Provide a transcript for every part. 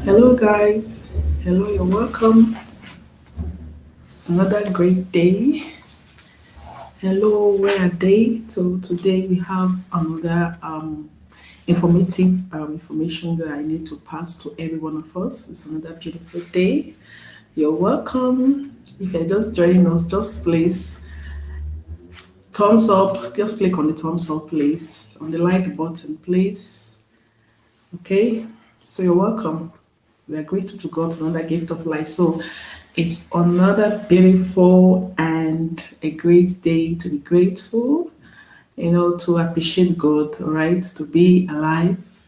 Hello, guys. Hello, you're welcome. It's another great day. Hello, where are they? So today we have another informative information that I need to pass to every one of us. It's another beautiful day. You're welcome. If you're just joining us, just please thumbs up. Just click on the thumbs up, please. On the like button, please. Okay. So you're welcome. We are grateful to God for another gift of life. So it's another beautiful and a great day to be grateful, to appreciate God, right? To be alive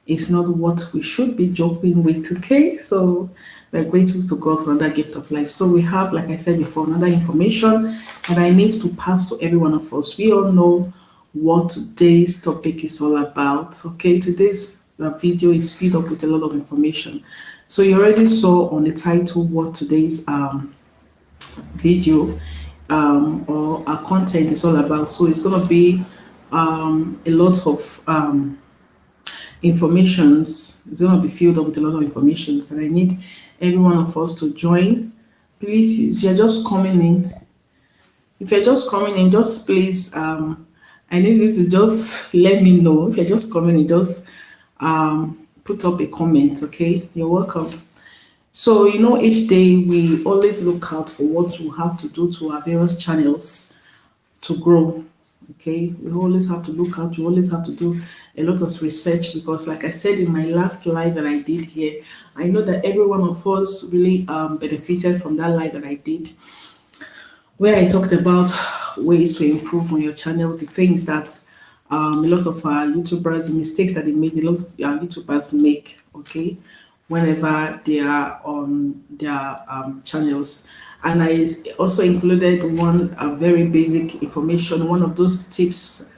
is not what we should be joking with, okay? So we're grateful to God for another gift of life. So we have, like I said before, another information that I need to pass to every one of us. We all know what today's topic is all about, okay? Today's video is filled up with a lot of information. So you already saw on the title what today's video or our content is all about. So it's going to be a lot of informations. It's going to be filled up with a lot of informations, and I need every one of us to join. Please, if you're just coming in, just please, I need you to just let me know. If you're just coming in, just put up a comment, okay? You're welcome. So, each day we always look out for what we have to do to our various channels to grow. Okay, we always have to look out, we always have to do a lot of research because, like I said in my last live that I did here, I know that every one of us really benefited from that live that I did, where I talked about ways to improve on your channel, the things that a lot of our YouTubers, the mistakes that they make, a lot of our YouTubers make, okay, whenever they are on their channels. And I also included one very basic information. One of those tips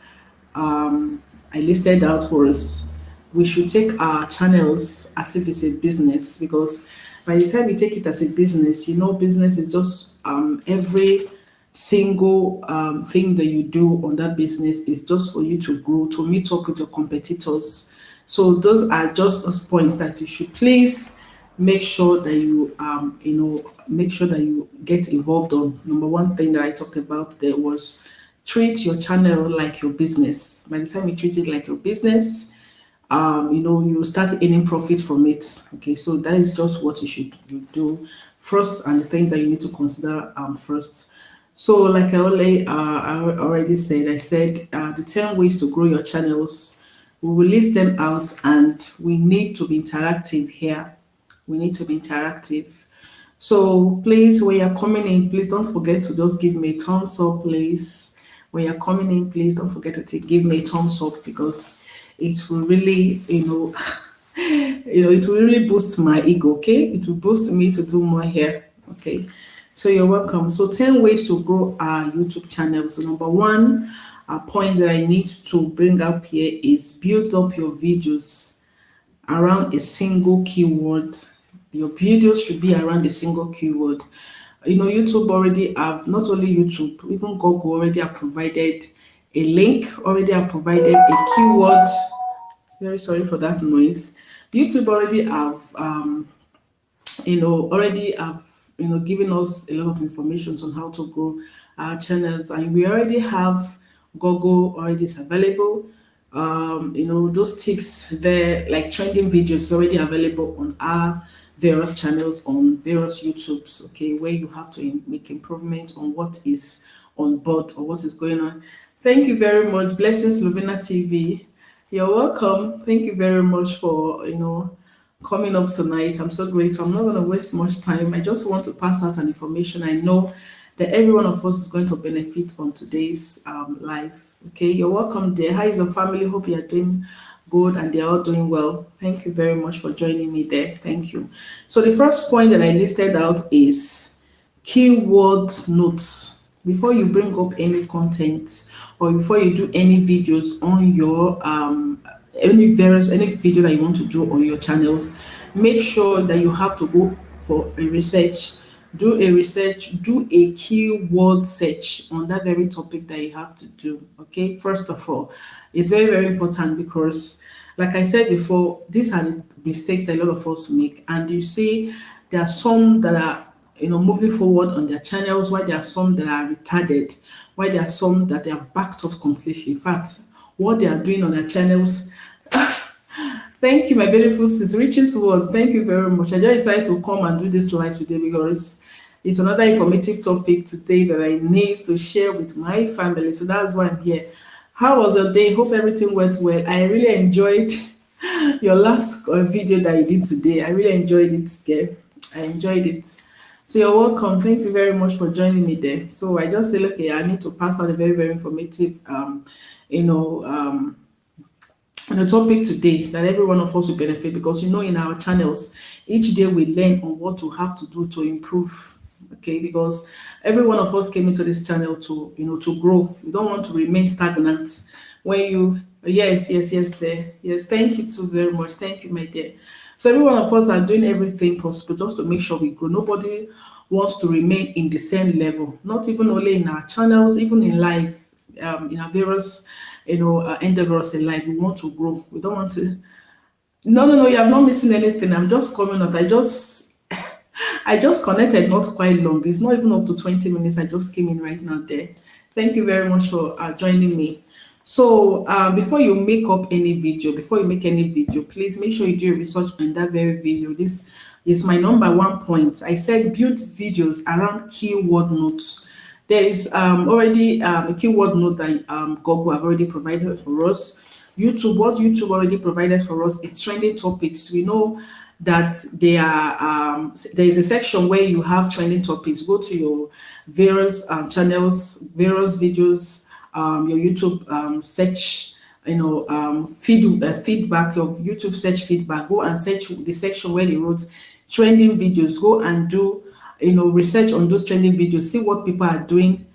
I listed out was we should take our channels as if it's a business, because by the time you take it as a business, business is just every single thing that you do on that business is just for you to grow, to meet up with your competitors. So those are just those points that you should please make sure that you make sure that you get involved on. Number one thing that I talked about there was treat your channel like your business. By the time you treat it like your business, you will start earning profit from it. Okay, so that is just what you do first, and the thing that you need to consider first. So, like I already said, I said the 10 ways to grow your channels. We will list them out, and we need to be interactive here. We need to be interactive. So please, when you're coming in, please don't forget to just give me a thumbs up, please. When you're coming in, please don't forget to give me a thumbs up, because it will really, it will really boost my ego, okay? It will boost me to do more here, okay? So you're welcome. So 10 ways to grow our YouTube channel. So number one, a point that I need to bring up here is build up your videos around a single keyword. Your videos should be around a single keyword. YouTube already have, not only YouTube, even Google already have provided a link, already have provided a keyword. Very sorry for that noise. YouTube already have, given us a lot of information on how to grow our channels, and we already have Google already is available. Those tips there, like trending videos, already available on our various channels on various YouTubes, okay, where you have to make improvement on what is on board or what is going on. Thank you very much. Blessings, Lovina TV. You're welcome. Thank you very much for coming up tonight. I'm so grateful. I'm not going to waste much time. I just want to pass out an information. I know that every one of us is going to benefit on today's live. Okay, you're welcome there. How is your family? Hope you are doing good and they're all doing well. Thank you very much for joining me there. Thank you. So the first point that I listed out is keyword notes. Before you bring up any content or before you do any videos on your any video that you want to do on your channels, make sure that you have to go for a research. do a research, do a keyword search on that very topic that you have to do. Okay, first of all, it's very, very important because, like I said before, these are the mistakes that a lot of us make. And you see, there are some that are, moving forward on their channels, while there are some that are retarded, while there are some that they have backed off completely. In fact, what they are doing on their channels. Thank you, my beautiful sis. Richest words. Thank you very much. I just decided to come and do this live today because it's another informative topic today that I need to share with my family. So that's why I'm here. How was your day? Hope everything went well. I really enjoyed your last video that you did today. I really enjoyed it, girl. I enjoyed it. So you're welcome. Thank you very much for joining me there. So I just said, okay, I need to pass on a very, very informative, you know, the topic today that every one of us will benefit, because in our channels each day we learn on what to have to do to improve. Okay, because every one of us came into this channel to to grow. We don't want to remain stagnant. When you yes there, yes, thank you so very much, thank you, my dear. So every one of us are doing everything possible just to make sure we grow. Nobody wants to remain in the same level, not even only in our channels, even in life, in our various endeavors in life. We want to grow. We don't want to. No, no, no. You are not missing anything. I'm just coming up. I just connected not quite long. It's not even up to 20 minutes. I just came in right now there. Thank you very much for joining me. So before you make up any video, before you make any video, please make sure you do your research on that very video. This is my number one point. I said build videos around keyword notes. There is already a keyword note that Google have already provided for us. YouTube, what YouTube already provided for us, it's trending topics. We know that there is a section where you have trending topics. Go to your various channels, various videos, your YouTube search, feedback of YouTube search feedback. Go and search the section where they wrote trending videos. Go and do research on those trending videos. See what people are doing.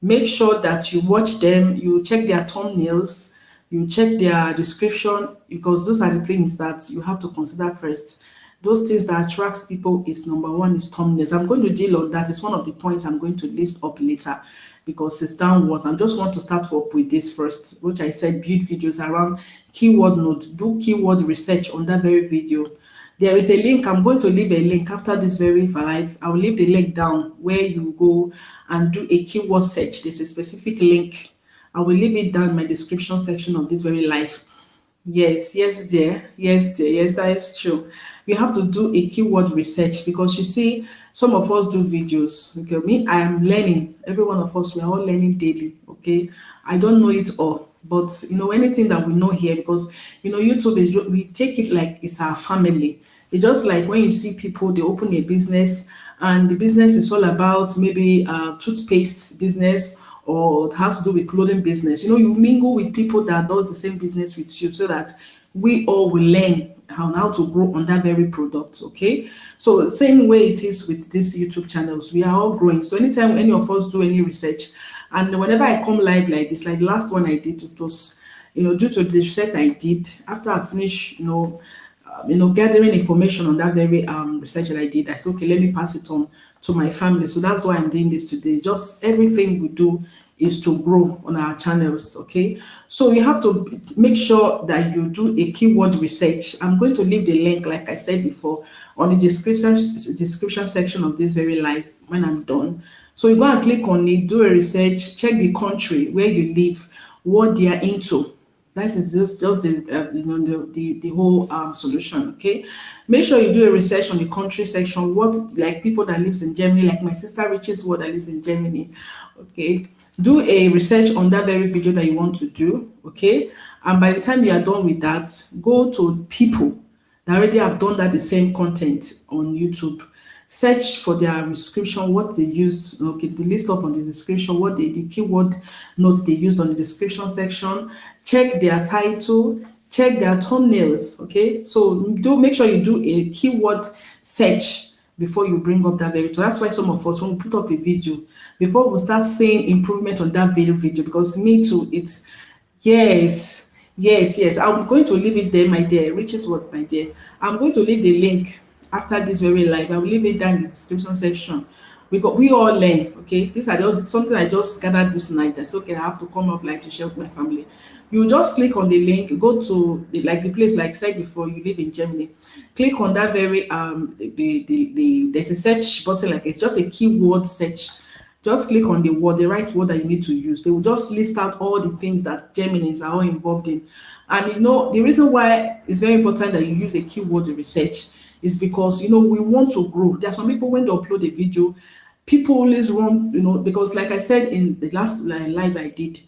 Make sure that you watch them. You check their thumbnails. You check their description, because those are the things that you have to consider first. Those things that attracts people is number one is thumbnails. I'm going to deal on that. It's one of the points I'm going to list up later because it's downwards. I just want to start up with this first, which I said build videos around keyword notes. Do keyword research on that very video. There is a link. I'm going to leave a link after this very live. I will leave the link down where you go and do a keyword search. There's a specific link. I will leave it down in my description section of this very live. Yes, yes, dear. Yes, dear. Yes, that is true. You have to do a keyword research, because you see, some of us do videos. Okay, me, I am learning. Every one of us, we are all learning daily. Okay, I don't know it all, but anything that we know here, because YouTube is, we take it like it's our family. It's just like when you see people, they open a business, and the business is all about maybe toothpaste business, or it has to do with clothing business. You mingle with people that does the same business with you, so that we all will learn how to grow on that very product. Okay, so same way it is with these YouTube channels. We are all growing. So anytime any of us do any research, and whenever I come live like this, like the last one I did, it was due to the research I did after I finished gathering information on that very research that I did. I said, okay, let me pass it on to my family. So that's why I'm doing this today. Just everything we do is to grow on our channels. Okay, so you have to make sure that you do a keyword research. I'm going to leave the link, like I said before, on the description section of this very live when I'm done. So you go and click on it, do a research, check the country where you live, what they are into. That is just the whole solution. Okay, make sure you do a research on the country section. What, like people that lives in Germany, like my sister Rich's what that lives in Germany. Okay, do a research on that very video that you want to do. Okay, and by the time you are done with that, go to people that already have done that the same content on YouTube. Search for their description, what they used. Okay, the list up on the description, what the keyword notes they used on the description section. Check their title, check their thumbnails. Okay, so do make sure you do a keyword search before you bring up that very. So that's why some of us, when we put up a video, before we start seeing improvement on that video, because me too, it's yes. I'm going to leave it there, my dear. Riches what, my dear. I'm going to leave the link after this very live. I will leave it down in the description section. We all learn, okay? These are just something I just gathered this night. That's okay. I have to come up live to share with my family. You just click on the link, go to like the place, like I said before, you live in Germany. Click on that very there's a search button, like it's just a keyword search. Just click on the word, the right word that you need to use. They will just list out all the things that Germans are all involved in. And the reason why it's very important that you use a keyword research is because we want to grow. There are some people when they upload a video, people always run, because like I said in the last live I did,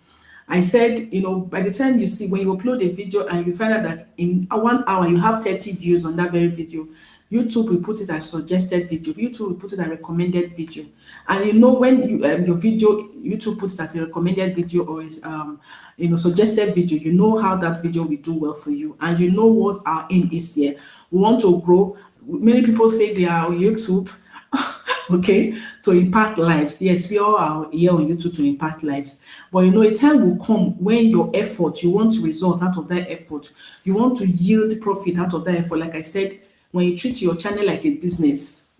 I said, by the time you see when you upload a video and you find out that in 1 hour you have 30 views on that very video, YouTube will put it as suggested video. YouTube will put it as recommended video. And when you your video, YouTube puts it as a recommended video or is suggested video, you know how that video will do well for you, and you know what our aim is here. We want to grow. Many people say they are on YouTube okay, to impact lives. Yes, we all are here on YouTube to impact lives. But a time will come when your effort, you want to result out of that effort. You want to yield profit out of that effort. Like I said, when you treat your channel like a business,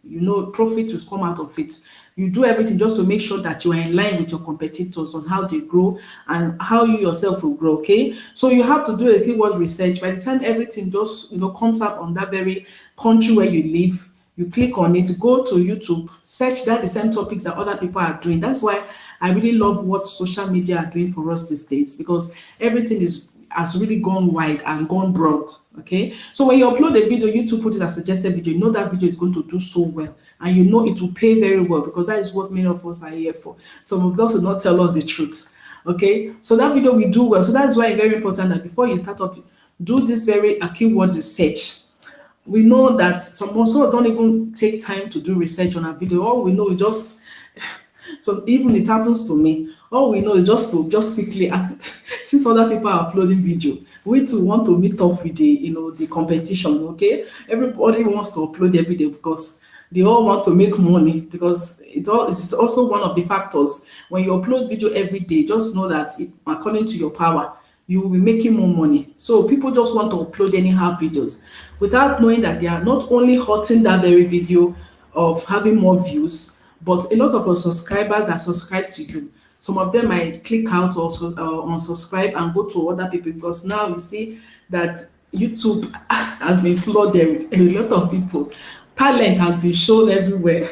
profit will come out of it. You do everything just to make sure that you are in line with your competitors on how they grow and how you yourself will grow, okay? So you have to do a keyword research. By the time everything just, comes up on that very country where you live, you click on it, go to YouTube, search that the same topics that other people are doing. That's why I really love what social media are doing for us these days, because everything has really gone wide and gone broad. Okay, so when you upload a video, YouTube put it as suggested video, that video is going to do so well, and it will pay very well, because that is what many of us are here for. Some of us will not tell us the truth. Okay, so that video will do well. So that is why it's very important that before you start up, do this very keyword research. We know that some also don't even take time to do research on a video. All we know is just so even it happens to me. All we know is just quickly as it since other people are uploading video, we too want to meet up with the competition. Okay, everybody wants to upload every day because they all want to make money, because it's also one of the factors. When you upload video every day, just know that according to your power, you will be making more money. So people just want to upload anyhow videos without knowing that they are not only hurting that very video of having more views, but a lot of our subscribers that subscribe to you, some of them might click out or unsubscribe and go to other people, because now you see that YouTube has been flooded with a lot of people. Talent has been shown everywhere.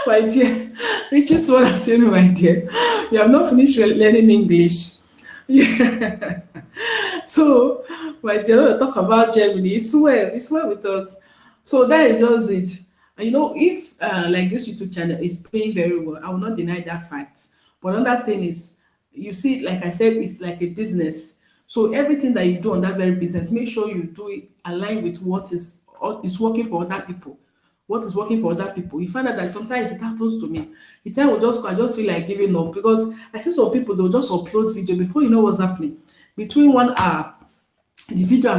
My dear, Richie's what I'm saying, my dear. You have not finished learning English. Yeah. So, my dear, when we talk about Germany, it's well with us. So that is just it. And if like this YouTube channel is paying very well, I will not deny that fact. But another thing is, you see, like I said, it's like a business. So everything that you do on that very business, make sure you do it align with what is working for other people. What is working for other people. You find out that sometimes it happens to me. The time I just feel like giving up, because I see some people, they'll just upload video before you know what's happening. Between 1 hour, the video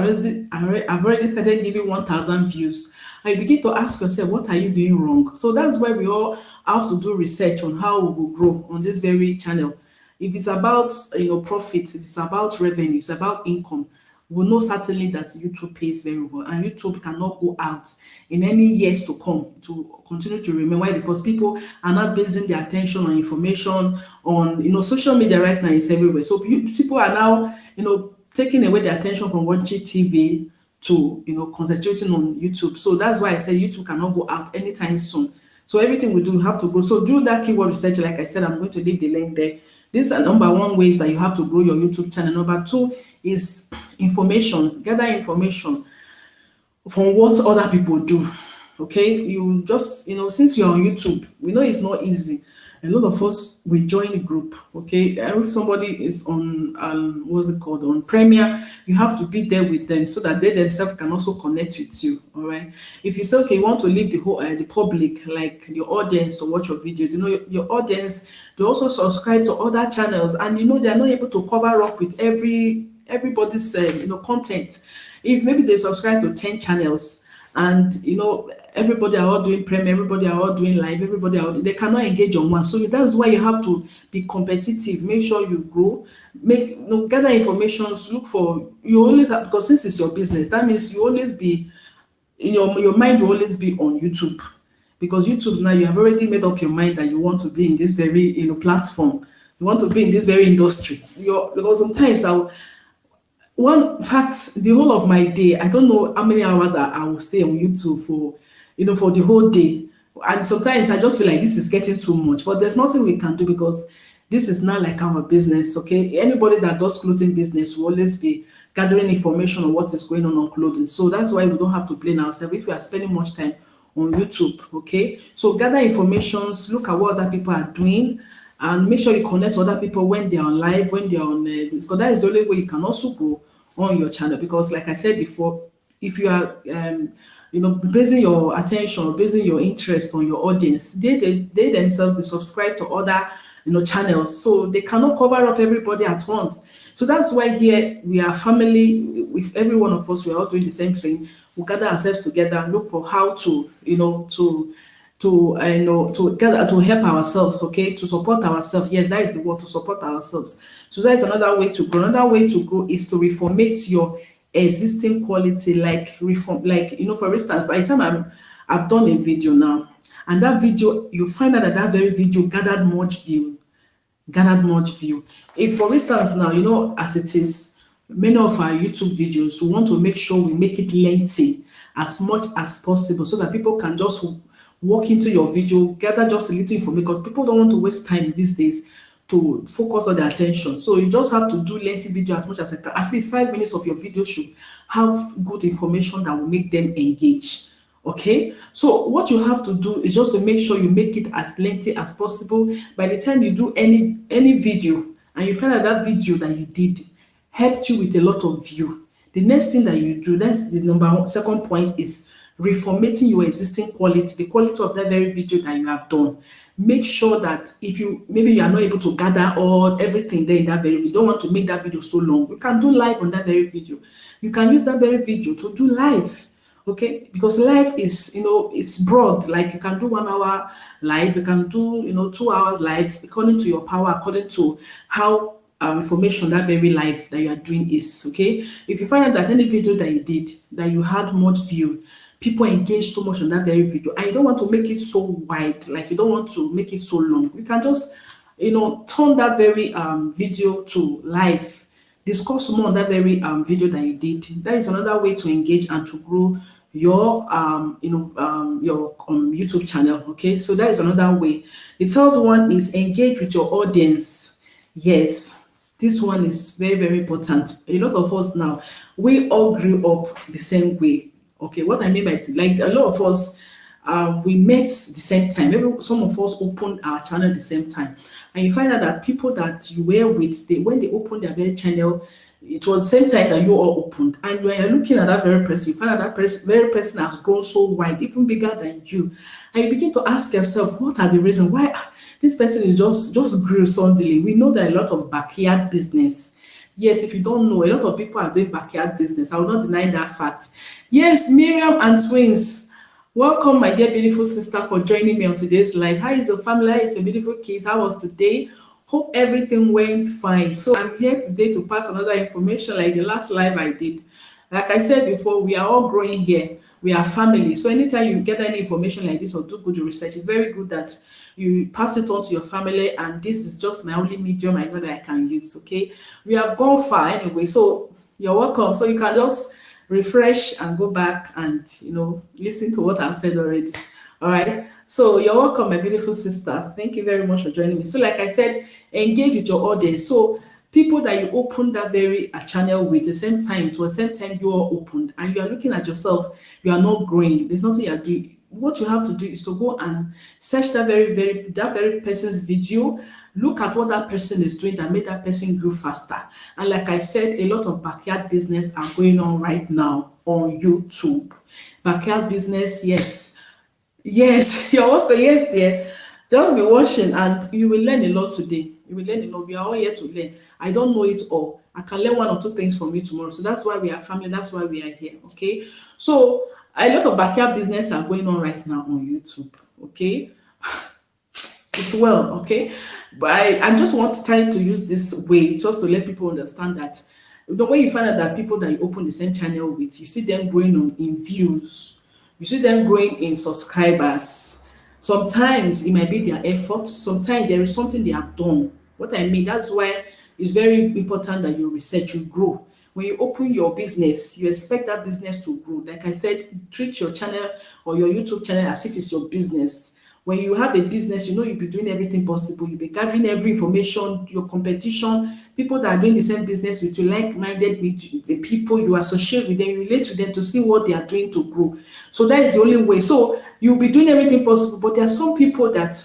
I've already started giving 1,000 views. And you begin to ask yourself, what are you doing wrong? So that's why we all have to do research on how we will grow on this very channel. If it's about profit, if it's about revenue, it's about income, we know certainly that YouTube pays very well, and YouTube cannot go out in any years to come to continue to remain. Why? Because people are not basing their attention on information on social media right now. Is everywhere. So people are now taking away their attention from watching TV to concentrating on YouTube. So that's why I said YouTube cannot go out anytime soon. So everything we do, we have to grow. So do that keyword research. Like I said, I'm going to leave the link there. These are number one ways that you have to grow your YouTube channel. Number two is information. Gather information from what other people do. Okay, you just since you're on YouTube, we know it's not easy. A lot of us will join a group. Okay, if somebody is on what's it called, on Premiere, you have to be there with them so that they themselves can also connect with you. All right, if you say okay, you want to leave the whole the public, like your audience, to watch your videos, your audience, they also subscribe to other channels, and they are not able to cover up with everybody's content. If maybe they subscribe to 10 channels, and everybody are all doing premiere, everybody are all doing live, everybody are all, they cannot engage on one. So that's why you have to be competitive. Make sure you grow, gather information, look for, you always have, because since it's your business, that means you always be in your mind will always be on YouTube, because YouTube now, you have already made up your mind that you want to be in this very platform, you want to be in this very industry. Because sometimes one fact, the whole of my day, I don't know how many hours I will stay on YouTube for, for the whole day. And sometimes I just feel like this is getting too much, but there's nothing we can do, because this is not like our business, okay? Anybody that does clothing business will always be gathering information on what is going on clothing. So that's why we don't have to blame ourselves if we are spending much time on YouTube, okay? So gather informations, look at what other people are doing, and make sure you connect to other people when they're on live, when they're on, because that is the only way you can also grow on your channel. Because like I said before, if you are, basing your attention, basing your interest on your audience, they themselves, they subscribe to other, channels, so they cannot cover up everybody at once. So that's why here we are family. With every one of us, we are all doing the same thing. We gather ourselves together and look for how to, gather to help ourselves, okay, to support ourselves. Yes, that is the word, to support ourselves. So that is another way to grow. Another way to grow is to reformate your existing quality, like for instance, by the time I've done a video now, and that video, you find out that that very video gathered much view. If for instance now, as it is, many of our YouTube videos, we want to make sure we make it lengthy as much as possible, so that people can just walk into your video, gather just a little information, because people don't want to waste time these days to focus on their attention. So you just have to do lengthy video as much as I can. At least 5 minutes of your video should have good information that will make them engage. Okay, so what you have to do is just to make sure you make it as lengthy as possible. By the time you do any video and you find out that video that you did helped you with a lot of view, the next thing that you do, that's the second point, is reformatting your existing quality, the quality of that very video that you have done. Make sure that if maybe you are not able to gather all everything there in that very video, you don't want to make that video so long, you can do live on that very video. You can use that very video to do live. Okay, because live is, it's broad. Like you can do 1 hour live, you can do, 2 hours live, according to your power, according to how information that very live that you are doing is. Okay, if you find out that any video that you did, that you had much view, people engage too much on that very video, and you don't want to make it so wide, like you don't want to make it so long, you can just, turn that very video to live. Discuss more on that very video that you did. That is another way to engage and to grow your YouTube channel. Okay, so that is another way. The third one is engage with your audience. Yes, this one is very, very important. A lot of us now, we all grew up the same way. Okay, what I mean by it, like a lot of us, we met the same time. Some of us opened our channel the same time, and you find out that people that you were with, when they opened their very channel, it was the same time that you all opened. And when you're looking at that very person, you find out that very person has grown so wide, even bigger than you, and you begin to ask yourself, what are the reasons why this person is just grew suddenly? We know that a lot of backyard business. Yes, if you don't know, a lot of people are doing backyard business. I will not deny that fact. Yes, Miriam and twins. Welcome, my dear beautiful sister, for joining me on today's live. How is your family? How is your beautiful kids? How was today? Hope everything went fine. So I'm here today to pass another information like the last live I did. Like I said before, we are all growing here. We are family. So anytime you get any information like this or do good research, it's very good that you pass it on to your family. And this is just my only medium I know that I can use. Okay, we have gone far anyway. So you're welcome. So you can just refresh and go back and listen to what I've said already. All right, so you're welcome, my beautiful sister. Thank you very much for joining me. So like I said, engage with your audience. So people that you opened that very channel with the same time, to the same time you are opened, and you are looking at yourself, you are not growing, there's nothing you are doing. What you have to do is to go and search that very person's video. Look at what that person is doing that made that person grow faster. And like I said, a lot of backyard business are going on right now on YouTube. Backyard business, yes, you're welcome. Yes, dear. Just be watching and you will learn a lot today. You will learn a lot. We are all here to learn. I don't know it all. I can learn 1 or 2 things from you tomorrow. So that's why we are family. That's why we are here. Okay. So A lot of backyard business are going on right now on YouTube. Okay, it's well, okay. But I just want to try to use this way just to let people understand that the way you find out that people that you open the same channel with, you see them growing on in views, you see them growing in subscribers. Sometimes it might be their effort, sometimes there is something they have done. What I mean, that's why it's very important that you research, you grow. When you open your business, you expect that business to grow. Like I said, treat your channel or your YouTube channel as if it's your business. When you have a business, you know you'll be doing everything possible. You'll be gathering every information, your competition, people that are doing the same business with you, like-minded with the people you associate with them, you relate to them to see what they are doing to grow. So that is the only way. So you'll be doing everything possible, but there are some people that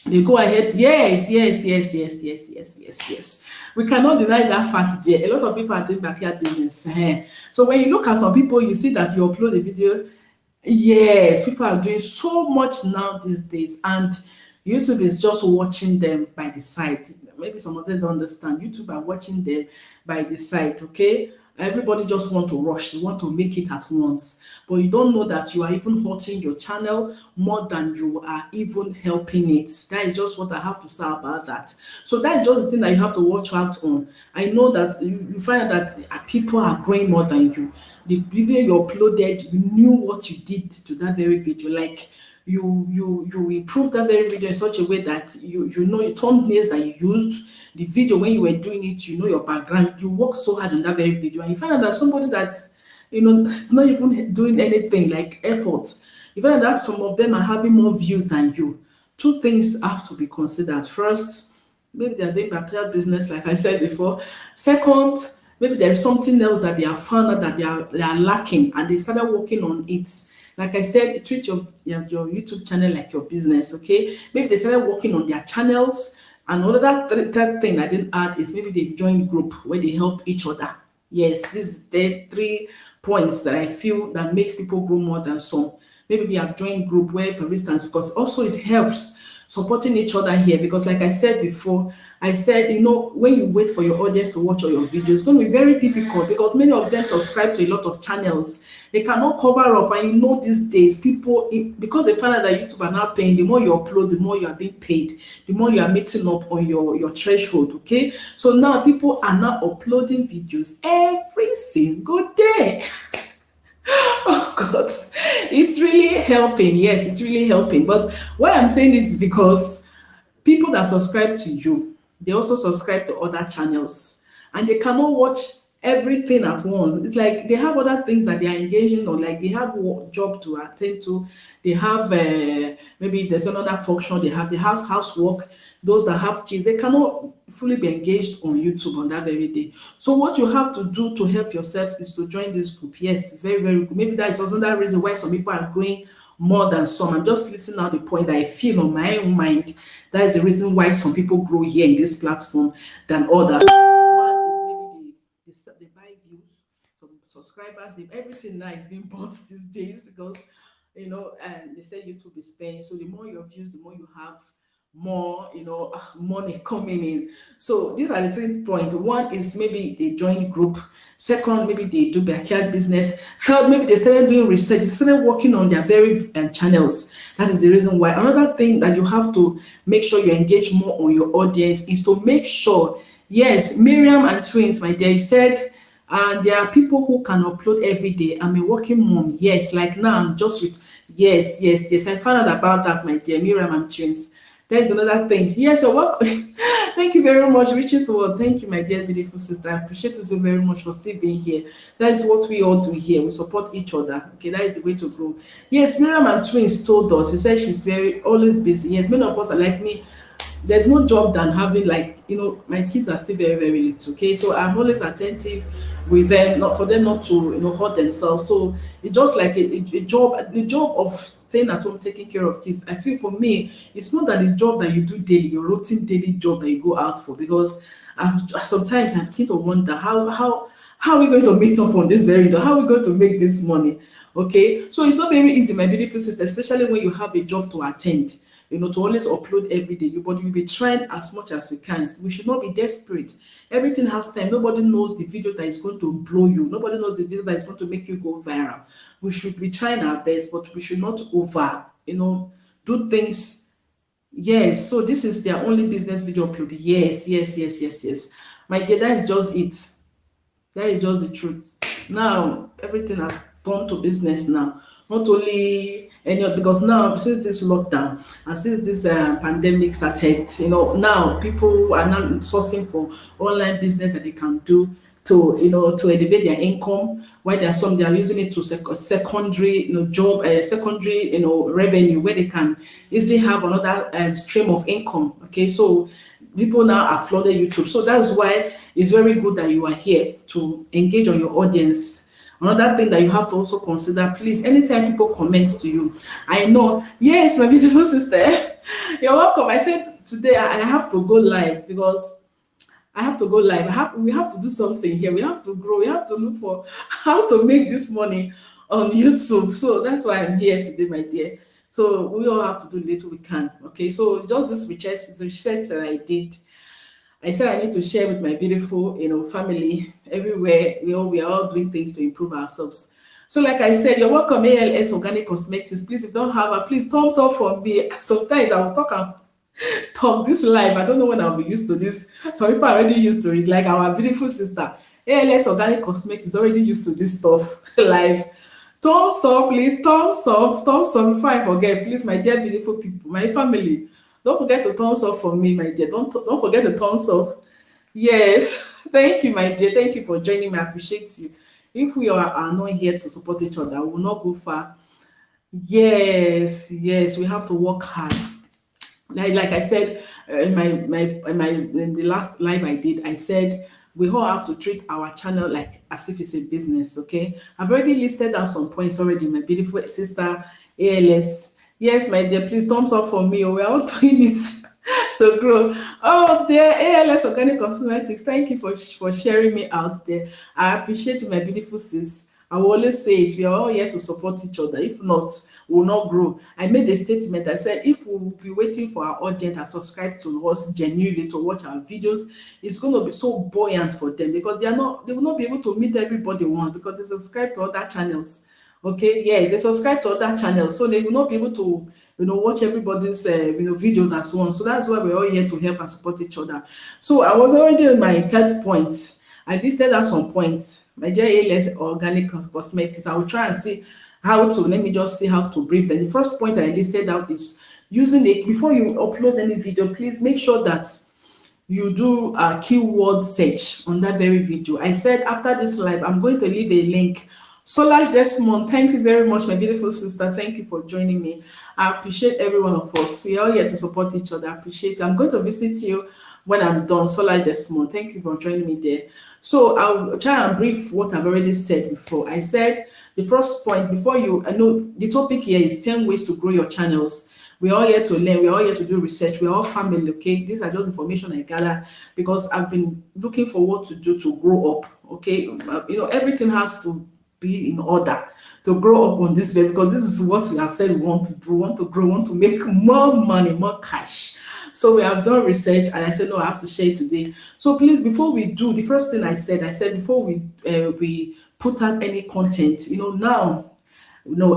they go ahead, yes, yes, yes, yes, yes, yes, yes, yes. We cannot deny that fact there. A lot of people are doing backyard business. So when you look at some people, you see that you upload a video. Yes, people are doing so much now these days, and YouTube is just watching them by the side. Maybe some of them don't understand. YouTube are watching them by the side, okay? Everybody just want to rush, they want to make it at once. But you don't know that you are even hurting your channel more than you are even helping it. That is just what I have to say about that. So that is just the thing that you have to watch out on. I know that you find out that people are growing more than you. The video you uploaded, you knew what you did to that very video. Like you improve that very video in such a way that you know your thumbnails that you used, the video when you were doing it, you know your background, you work so hard on that very video, and you find out that somebody that is not even doing anything like effort, you find out that some of them are having more views than you. Two things have to be considered. First, maybe they're doing backyard business, like I said before. Second, maybe there's something else that they have found out that they are lacking, and they started working on it. Like I said, treat your YouTube channel like your business, okay? Maybe they started working on their channels. And another third thing I didn't add is maybe they join group where they help each other. Yes, these is the 3 points that I feel that makes people grow more than some. Maybe they have joined group where, for instance, because also it helps supporting each other here, because like I said before, I said, when you wait for your audience to watch all your videos, it's going to be very difficult because many of them subscribe to a lot of channels. They cannot cover up, and these days people, because they find out that YouTube are not paying, the more you upload, the more you are being paid, the more you are meeting up on your threshold, okay? So now people are now uploading videos every single day. Oh God, it's really helping. Yes, it's really helping. But why I'm saying this is because people that subscribe to you, they also subscribe to other channels, and they cannot watch everything at once. It's like they have other things that they are engaging on, like they have job to attend to, they have maybe there's another function, they have the housework. Those that have kids, they cannot fully be engaged on YouTube on that very day. So what you have to do to help yourself is to join this group. Yes, it's very, very good. Maybe that is also that reason why some people are growing more than some. I'm just listing out the point that I feel on my own mind. That is the reason why some people grow here in this platform than others. One is maybe they buy views, some subscribers, everything now is being bought these days because and they say YouTube is paying. So the more your views, the more you have more money coming in. So these are the 3 points. One is maybe they join group. Second, maybe they do backyard business. Third, maybe they started doing research, they started working on their very channels. That is the reason why. Another thing that you have to make sure you engage more on your audience is to make sure, yes, Miriam and twins, my dear, you said there are people who can upload every day. I'm a working mom. Yes, like now I'm just with yes. I found out about that, my dear Miriam and twins. There is another thing. Yes, you're welcome. Thank you very much, Riches World. Thank you, my dear beautiful sister. I appreciate you so very much for still being here. That is what we all do here. We support each other. Okay, that is the way to grow. Yes, Miriam and twins told us. She said she's always busy. Yes, many of us are like me. There's no job than having my kids are still very, very little. Okay, so I'm always attentive with them, not for them not to hurt themselves. So it's just like a job. The job of staying at home taking care of kids, I feel for me, it's not that the job that you do daily, your routine daily job that you go out for, because sometimes I begin to wonder how are we going to meet up on this very day? How are we going to make this money? Okay, so it's not very easy, my beautiful sister, especially when you have a job to attend. to always upload every day. But you'll be trying as much as you can. We should not be desperate. Everything has time. Nobody knows the video that is going to blow you. Nobody knows the video that is going to make you go viral. We should be trying our best, but we should not do things. Yes, so this is their only business video upload. Yes, yes, yes, yes, yes. My dear, that is just it. That is just the truth. Now everything has gone to business now. Not only because now since this lockdown and since this pandemic started, now people are now sourcing for online business that they can do to to elevate their income. While there are some they are using it to secondary job, secondary revenue where they can easily have another stream of income. Okay, so people now are flooding YouTube. So that's why it's very good that you are here to engage on your audience. Another thing that you have to also consider, please, anytime people comment to you, I know, yes, my beautiful sister, you're welcome. I said today I have to go live because I have to go live. We have to do something here. We have to grow. We have to look for how to make this money on YouTube. So that's why I'm here today, my dear. So we all have to do little we can. Okay. So just this research that I did. I said I need to share with my beautiful, family everywhere. We are all doing things to improve ourselves. So, like I said, you're welcome, ALS Organic Cosmetics. Please, if you don't have her, please thumbs up for me. Sometimes I will talk this live. I don't know when I'll be used to this. Some people are already used to it, like our beautiful sister. ALS Organic Cosmetics is already used to this stuff live. Thumbs up, please. Thumbs up. Thumbs up. Before I forget, please, my dear beautiful people, my family. Don't forget to thumbs up for me, my dear. Don't forget to thumbs up. Yes. Thank you, my dear. Thank you for joining me. I appreciate you. If we are not here to support each other, we will not go far. Yes, yes, we have to work hard. Like I said in the last live I did, I said we all have to treat our channel like as if it's a business. Okay, I've already listed down some points already, my beautiful sister ALS. Yes, my dear, please thumbs up for me. We're all doing it to grow. Oh, dear ALS Organic Cosmetics, thank you for sharing me out there. I appreciate you, my beautiful sis. I will always say it, we are all here to support each other. If not, we will not grow. I made a statement. I said, if we will be waiting for our audience and subscribe to us genuinely to watch our videos, it's going to be so buoyant for them because they will not be able to meet everybody once because they subscribe to other channels. Okay, yeah, they subscribe to other channels, so they will not be able to watch everybody's videos and so on. So that's why we're all here to help and support each other. So I was already on my third point. I listed out some points. My dear ALS Organic Cosmetics, I will try and see how to, let me just see how to brief them. The first point I listed out is using it before you upload any video. Please make sure that you do a keyword search on that very video. I said after this live, I'm going to leave a link. Solange Desmond, thank you very much, my beautiful sister. Thank you for joining me. I appreciate every one of us. We are here to support each other. I appreciate you. I'm going to visit you when I'm done. Solange Desmond, thank you for joining me there. So I'll try and brief what I've already said before. I said the first point before I know the topic here is 10 ways to grow your channels. We're all here to learn. We're all here to do research. We're all family, okay? These are just information I gather because I've been looking for what to do to grow up, okay? Everything has to be in order to grow up on this way because this is what we have said we want to do. We want to grow, we want to make more money, more cash. So we have done research and I said, no, I have to share it today. So please, before we do, the first thing I said before we put out any content, now,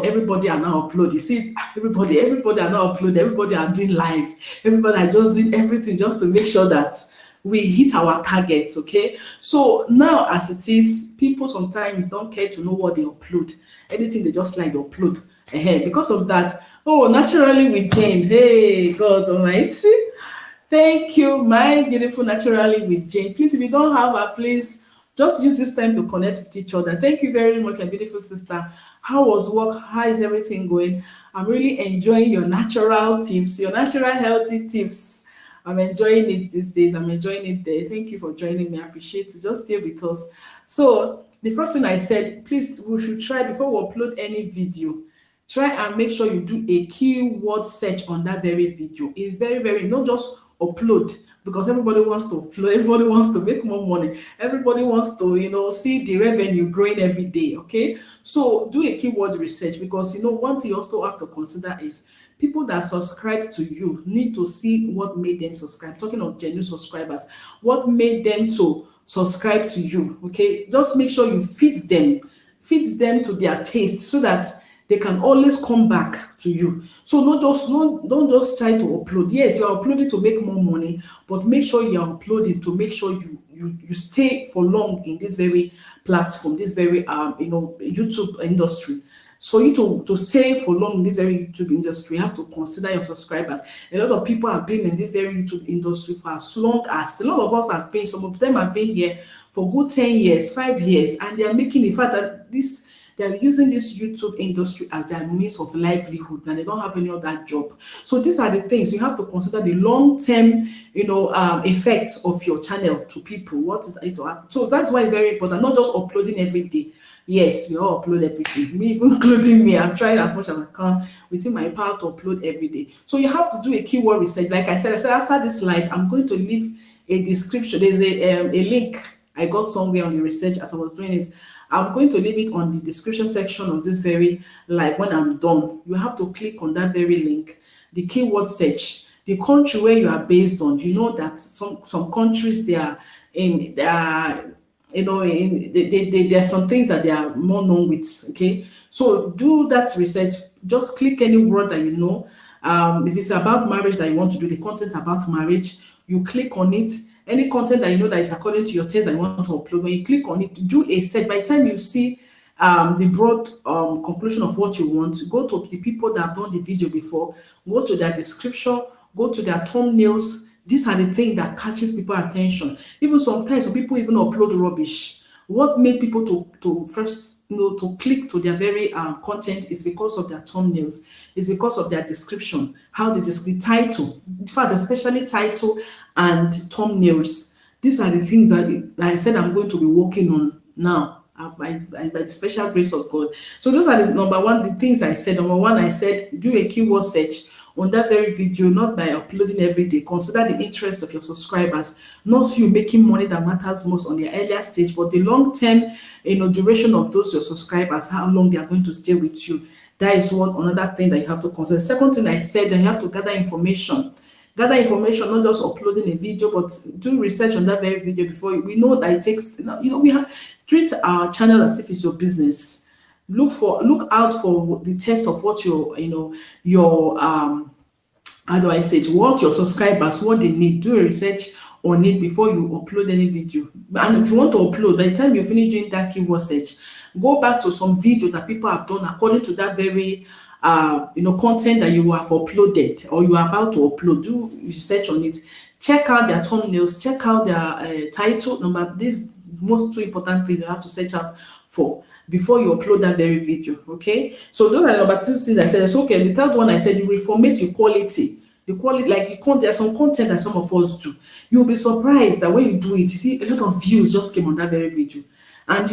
everybody are now uploading. You see, everybody are now uploading, everybody are doing live, everybody are just doing everything just to make sure that we hit our targets, okay? So now as it is, people sometimes don't care to know what they upload. Anything they just like, they upload. Because of that, Naturally with Jane. Hey, God Almighty. Thank you, my beautiful Naturally with Jane. Please, if you don't have her, please just use this time to connect with each other. Thank you very much, my beautiful sister. How was work? How is everything going? I'm really enjoying your natural tips, your natural healthy tips. I'm enjoying it these days. I'm enjoying it there. Thank you for joining me. I appreciate it. Just stay with us. So the first thing I said, please, we should try before we upload any video. Try and make sure you do a keyword search on that very video. It's very, very, not just upload because everybody wants to upload, everybody wants to make more money, everybody wants to, see the revenue growing every day. Okay, so do a keyword research because one thing you also have to consider is People that subscribe to you need to see what made them subscribe. Talking of genuine subscribers, what made them to subscribe to you. Okay, just make sure you feed them to their taste so that they can always come back to you. So don't just try to upload. Yes, you're uploading to make more money, but make sure you're uploading to make sure you stay for long in this very platform, this very YouTube industry. So for you to stay for long in this very YouTube industry, you have to consider your subscribers. A lot of people have been in this very YouTube industry for as long as a lot of us have been. Some of them have been here for good 10 years, 5 years, and they are making the fact that they are using this YouTube industry as their means of livelihood and they don't have any other job. So these are the things you have to consider, the long-term, effect of your channel to people. What is it? So that's why it's very important, not just uploading every day. Yes, we all upload every day. Me, even including me, I'm trying as much as I can within my power to upload every day. So you have to do a keyword research. Like I said after this live, I'm going to leave a description. There's a link I got somewhere on the research as I was doing it. I'm going to leave it on the description section of this very live. When I'm done, you have to click on that very link, the keyword search, the country where you are based on. You know that some countries there are there are some things that they are more known with. Okay, so do that research. Just click any word that you know. If it's about marriage that you want to do, the content about marriage, you click on it. Any content that you know that is according to your taste that you want to upload, when you click on it, do a search. By the time you see the broad conclusion of what you want, go to the people that have done the video before, go to their description, go to their thumbnails. These are the things that catches people's attention. Even sometimes some people even upload rubbish. What made people to first to click to their very content is because of their thumbnails, is because of their description, how the title, in fact, especially title and thumbnails. These are the things that, like I said, I'm going to be working on now by the special grace of God. So those are the the things I said. Number one, I said do a keyword search on that very video, not by uploading every day. Consider the interest of your subscribers, not you making money that matters most on the earlier stage, but the long-term duration of those your subscribers, how long they are going to stay with you. That is another thing that you have to consider. Second thing I said, that you have to gather information. Gather information, not just uploading a video, but do research on that very video before. We know that it takes, we have treat our channel as if it's your business. Look out for the test of what your how do I say it, what your subscribers, what they need. Do a research on it before you upload any video. And if you want to upload, by the time you finish doing that keyword search, go back to some videos that people have done according to that very content that you have uploaded or you are about to upload. Do research on it. Check out their thumbnails, check out their title number. These most two important things you have to search out for before you upload that very video. Okay, so those are number two things I said. So okay, the third one I said, you reformate your quality. The quality, like there's some content that some of us do. You'll be surprised that when you do it, you see a lot of views just came on that very video. And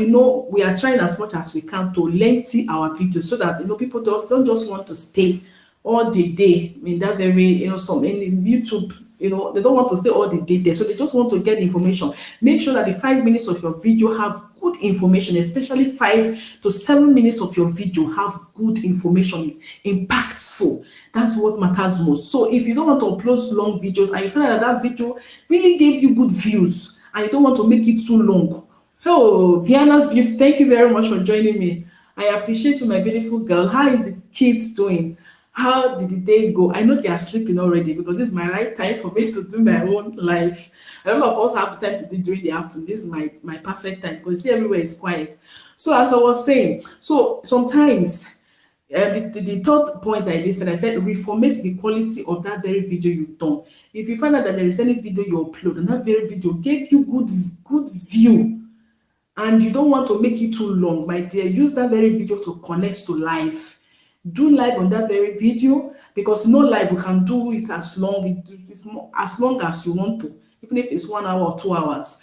we are trying as much as we can to lengthen our videos so that people don't just want to stay all the day in that very some in YouTube. They don't want to stay all the day there, so they just want to get information. Make sure that the 5 minutes of your video have good information, especially 5 to 7 minutes of your video have good information, impactful. That's what matters most. So if you don't want to upload long videos and you feel like that video really gave you good views and you don't want to make it too long, oh, Vienna's Beauty, thank you very much for joining me. I appreciate you, my beautiful girl. How is the kids doing? How did the day go? I know they are sleeping already because this is my right time for me to do my own life. A lot of us have the time to do during the afternoon. This is my perfect time because see, everywhere is quiet. So as I was saying, so sometimes the third point I listed, I said reformate the quality of that very video you've done. If you find out that there is any video you upload and that very video gave you good view and you don't want to make it too long, my dear, use that very video to connect to live. Do live on that very video, because live you can do it as long as you want to, even if it's 1 hour or 2 hours.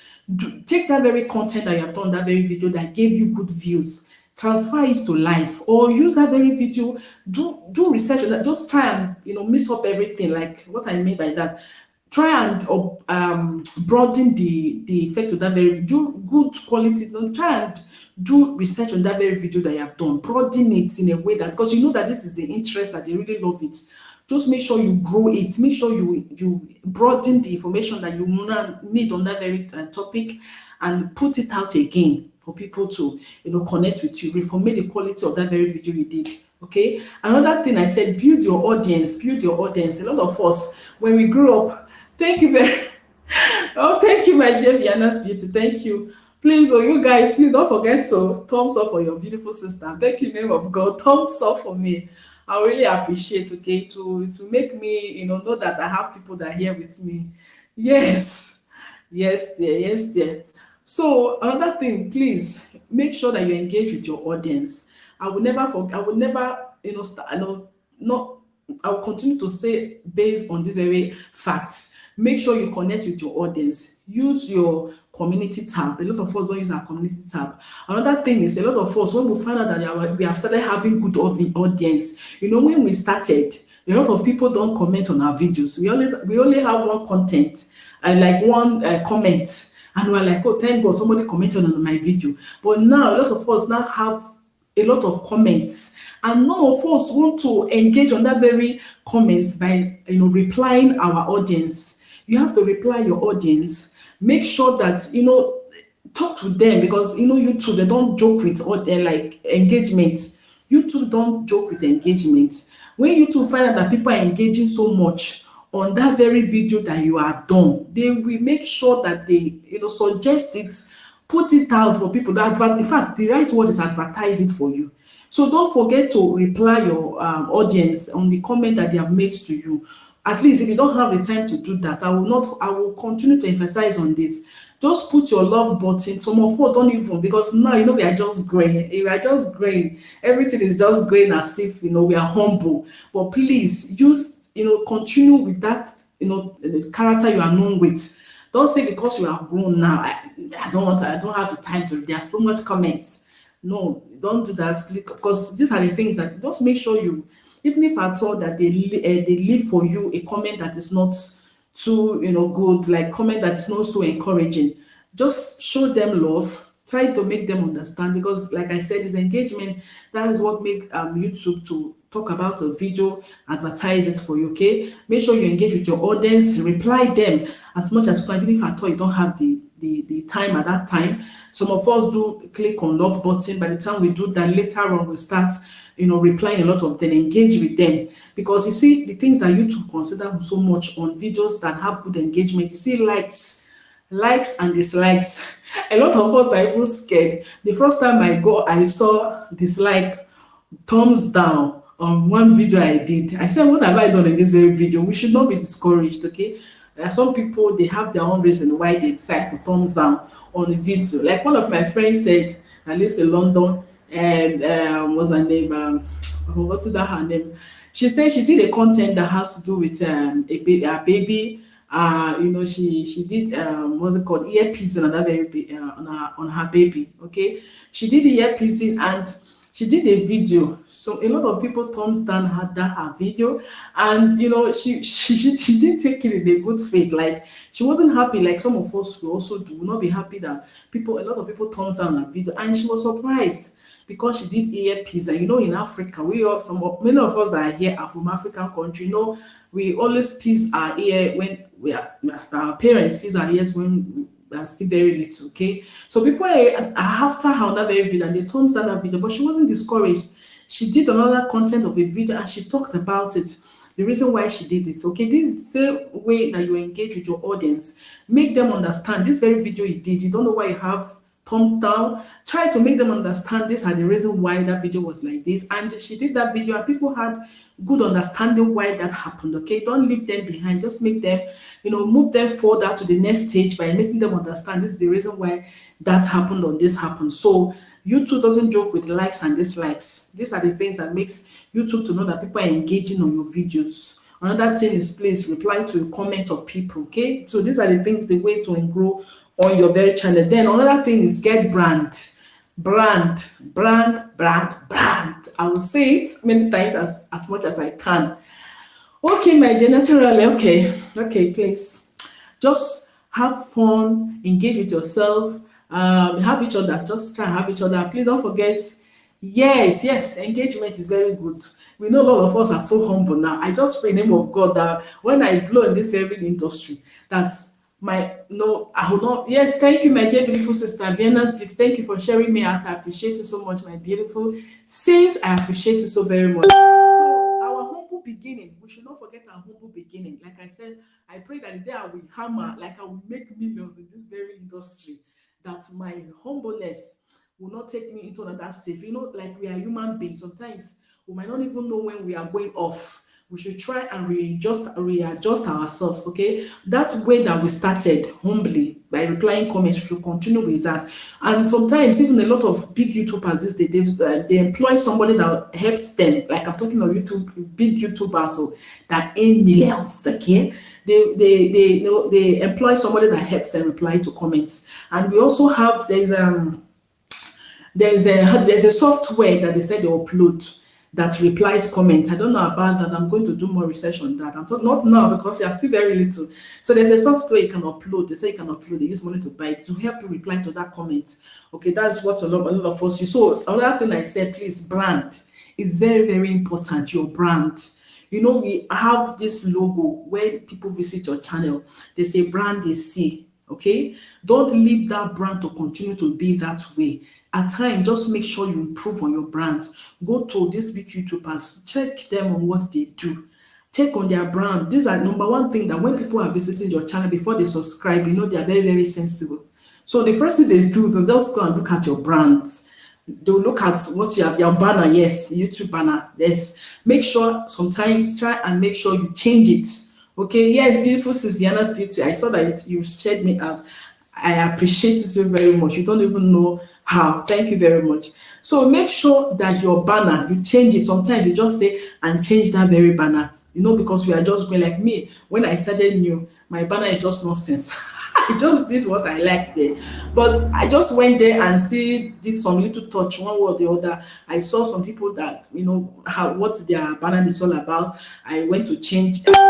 Take that very content that you have done, that very video that gave you good views, transfer it to live, or use that very video. Do research on that. Just try and mix up everything. Like what I mean by that, try and broaden the effect of that very video. Do good quality. Try and do research on that very video that you have done. Broaden it in a way that, because you know that this is the interest, that they really love it. Just make sure you grow it. Make sure you broaden the information that you need on that very topic, and put it out again for people to connect with you, reformate the quality of that very video you did. Okay. Another thing I said, build your audience. Build your audience. A lot of us, when we grew up, thank you very oh, thank you, my dear Vienna's Beauty. Thank you. Please, oh, you guys, please don't forget to thumbs up for your beautiful sister. Thank you, name of God. Thumbs up for me. I really appreciate, okay, to make me, know that I have people that are here with me. Yes, yes, dear, yes, dear. So another thing, please make sure that you engage with your audience. I will never forget. I will never, not. I will continue to say based on this very fact. Make sure you connect with your audience. Use your community tab. A lot of us don't use our community tab. Another thing is, a lot of us, when we find out that we have started having good audience, when we started, a lot of people don't comment on our videos. We only have one content and like one comment, and we're like, oh, thank God somebody commented on my video. But now a lot of us now have a lot of comments, and none of us want to engage on that very comments by replying our audience. You have to reply your audience. Make sure that talk to them, because YouTube, they don't joke with all their like engagement. YouTube don't joke with engagement. When YouTube find out that people are engaging so much on that very video that you have done, they will make sure that they suggest it, put it out for people that in fact the right word is advertise it for you. So don't forget to reply your audience on the comment that they have made to you. At least if you don't have the time to do that, I will continue to emphasize on this. Just put your love button. Some of us don't even, because now we are just growing. We are just growing. Everything is just going as if we are humble. But please use continue with that character you are known with. Don't say because you are grown now, I don't have the time to. There are so much comments. No, don't do that, because these are the things that just make sure you, even if at all that they leave for you a comment that is not too good, like comment that is not so encouraging, just show them love. Try to make them understand, because like I said, it's engagement. That is what makes YouTube to talk about a video, advertise it for you. Okay, make sure you engage with your audience, reply them as much as possible, even if at all you don't have the time at that time. Some of us do click on love button. By the time we do that, later on we start replying a lot of them, engage with them, because you see the things that YouTube consider so much on videos that have good engagement. You see likes and dislikes. A lot of us are even scared. The first time I saw dislike, thumbs down on one video I did. I said, what have I done in this very video? We should not be discouraged, okay? There are some people, they have their own reason why they decide to thumbs down on the video. Like one of my friends said, I lives in London, and what's her name? What's that her name? She said she did a content that has to do with a baby. She did what's it called, earpiece on another baby, on her baby. Okay, she did the earpiece and she did a video. So a lot of people thumbs down her video, and she didn't take it in a good faith. Like she wasn't happy. Like some of us will also will not be happy that a lot of people thumbs down her video, and she was surprised because she did earpiece. And in Africa, many of us that are here are from African country. We always piece our ear when our parents piece our ears when we are still very little. Okay, so people are after her on that very video, and they thumbs down that video, but she wasn't discouraged. She did another content of a video and she talked about it. The reason why she did it. Okay, this is the way that you engage with your audience. Make them understand this very video you did. You don't know why you have thumbs down. Try to make them understand this are the reason why that video was like this, and she did that video and people had good understanding why that happened. Okay, don't leave them behind. Just make them move them further to the next stage by making them understand this is the reason why that happened or this happened. So YouTube doesn't joke with likes and dislikes. These are the things that makes YouTube to know that people are engaging on your videos. Another thing is, please reply to the comments of people. Okay, so these are the things, the ways to grow on your very channel. Then another thing is get brand. I will say it many times as much as I can. Okay, my dear, naturally, okay, please just have fun, engage with yourself, have each other, just try and have each other. Please don't forget, yes, engagement is very good. We know a lot of us are so humble now. I just pray in the name of God that when I blow in this very industry, that my no, I will not. Yes, thank you, my dear beautiful sister Vienna's Beauty. Thank you for sharing me out. I appreciate you so much, my beautiful sis. I appreciate you so very much. So our humble beginning, we should not forget our humble beginning. Like I said, I pray that the day I will hammer, like I will make millions in this very industry, that my humbleness will not take me into another stage. You know, like we are human beings. Sometimes we might not even know when we are going off. We should try and readjust ourselves, okay? That way that we started humbly by replying comments, we should continue with that. And sometimes even a lot of big YouTubers these days, they employ somebody that helps them. Like I'm talking of YouTube, big YouTubers so that earn millions, okay? They employ somebody that helps them reply to comments. And we also have there's a software that they said they upload that replies comments. I don't know about that. I'm going to do more research on that. I'm not now because you are still very little. So there's a software you can upload. They say you can upload. They use money to buy it to help you reply to that comment. Okay, that's what a lot of us use. So another thing I said, please, brand is very, very important. Your brand. You know, we have this logo when people visit your channel. They say brand is C. Okay, don't leave that brand to continue to be that way. At times, just make sure you improve on your brands. Go to these big YouTubers, check them on what they do, check on their brand. These are number one thing that when people are visiting your channel before they subscribe, you know they are very, very sensible. So the first thing they do, they just go and look at your brands. They'll look at what you have, your banner, yes, YouTube banner, yes. Make sure sometimes try and make sure you change it. Okay, yes, beautiful sis Vienna's Beauty. I saw that you shared me out. I appreciate you so very much. You don't even know how. Thank you very much. So make sure that your banner, you change it. Sometimes you just say and change that very banner. You know, because we are just going like me. When I started new, my banner is just nonsense. I just did what I liked there. But I just went there and still did some little touch, one way or the other. I saw some people that, you know, how what their banner is all about. I went to change. As time goes on, I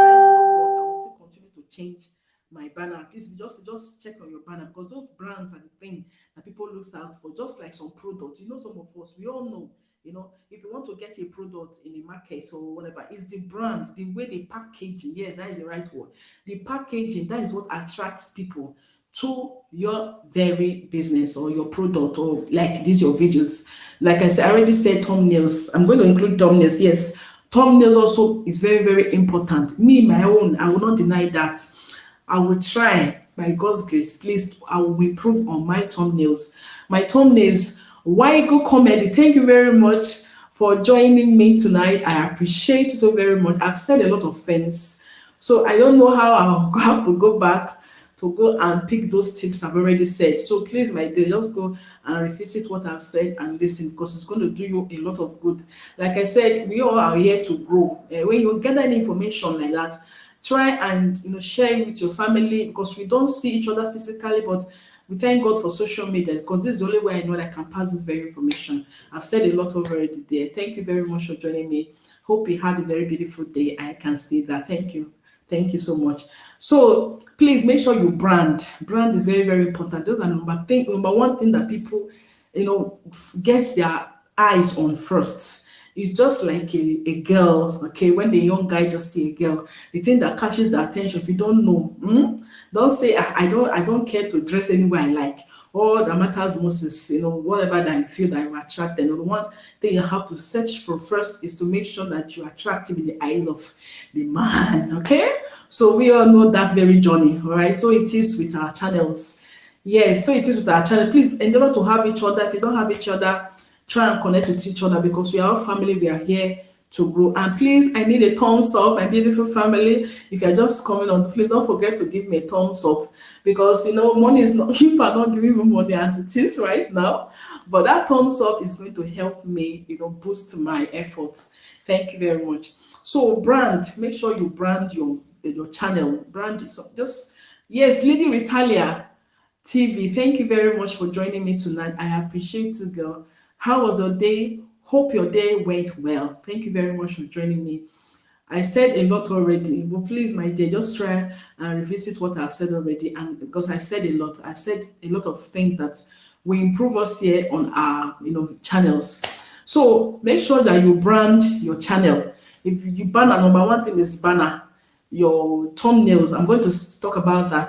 will still continue to change my banner. At least just check on your banner because those brands are the thing that people look out for. Just like some products, you know, some of us we all know. You know, if you want to get a product in a market or whatever, it's the brand, the way they packaging. Yes, that is the right word. The packaging, that is what attracts people to your very business or your product or like these your videos. Like I said, I already said thumbnails. I'm going to include thumbnails. Yes, thumbnails also is very, very important. Me, my own, I will not deny that. I will try by God's grace. Please, I will improve on my thumbnails. My thumbnails. Why go comedy? Thank you very much for joining me tonight. I appreciate it so very much. I've said a lot of things, so I don't know how I'll have to go back to go and pick those tips I've already said. So please, my dear, just go and revisit what I've said and listen because it's going to do you a lot of good. Like I said, we all are here to grow. When you gather any information like that, try and share it with your family because we don't see each other physically, but we thank God for social media because this is the only way I know that I can pass this very information. I've said a lot already there. Thank you very much for joining me. Hope you had a very beautiful day. I can see that. Thank you. Thank you so much. So please make sure you brand. Brand is very, very important. Those are number one thing that people, gets their eyes on first. It's just like a girl, okay? When the young guy just see a girl, the thing that catches the attention, if you don't know, don't say I don't care to dress any way I like. All that matters most is whatever that you feel that you attract. And the one thing you have to search for first is to make sure that you're attractive in the eyes of the man. Okay, so we all know that very journey. All right, so it is with our channels. Yes, so it is with our channel. Please endeavor to have each other. If you don't have each other, try and connect with each other because we are all family. We are here to grow. And please, I need a thumbs up, my beautiful family. If you're just coming on, please don't forget to give me a thumbs up because money is not, people are not giving me money as it is right now. But that thumbs up is going to help me, boost my efforts. Thank you very much. So brand, make sure you brand your channel. Brand just yes, Lady Ritalia TV. Thank you very much for joining me tonight. I appreciate you, girl. How was your day? Hope your day went well. Thank you very much for joining me. I said a lot already, but please, my dear, just try and revisit what I've said already. And because I said a lot, I've said a lot of things that will improve us here on our, channels. So make sure that you brand your channel. If you banner, number one thing is banner. Your thumbnails, I'm going to talk about that.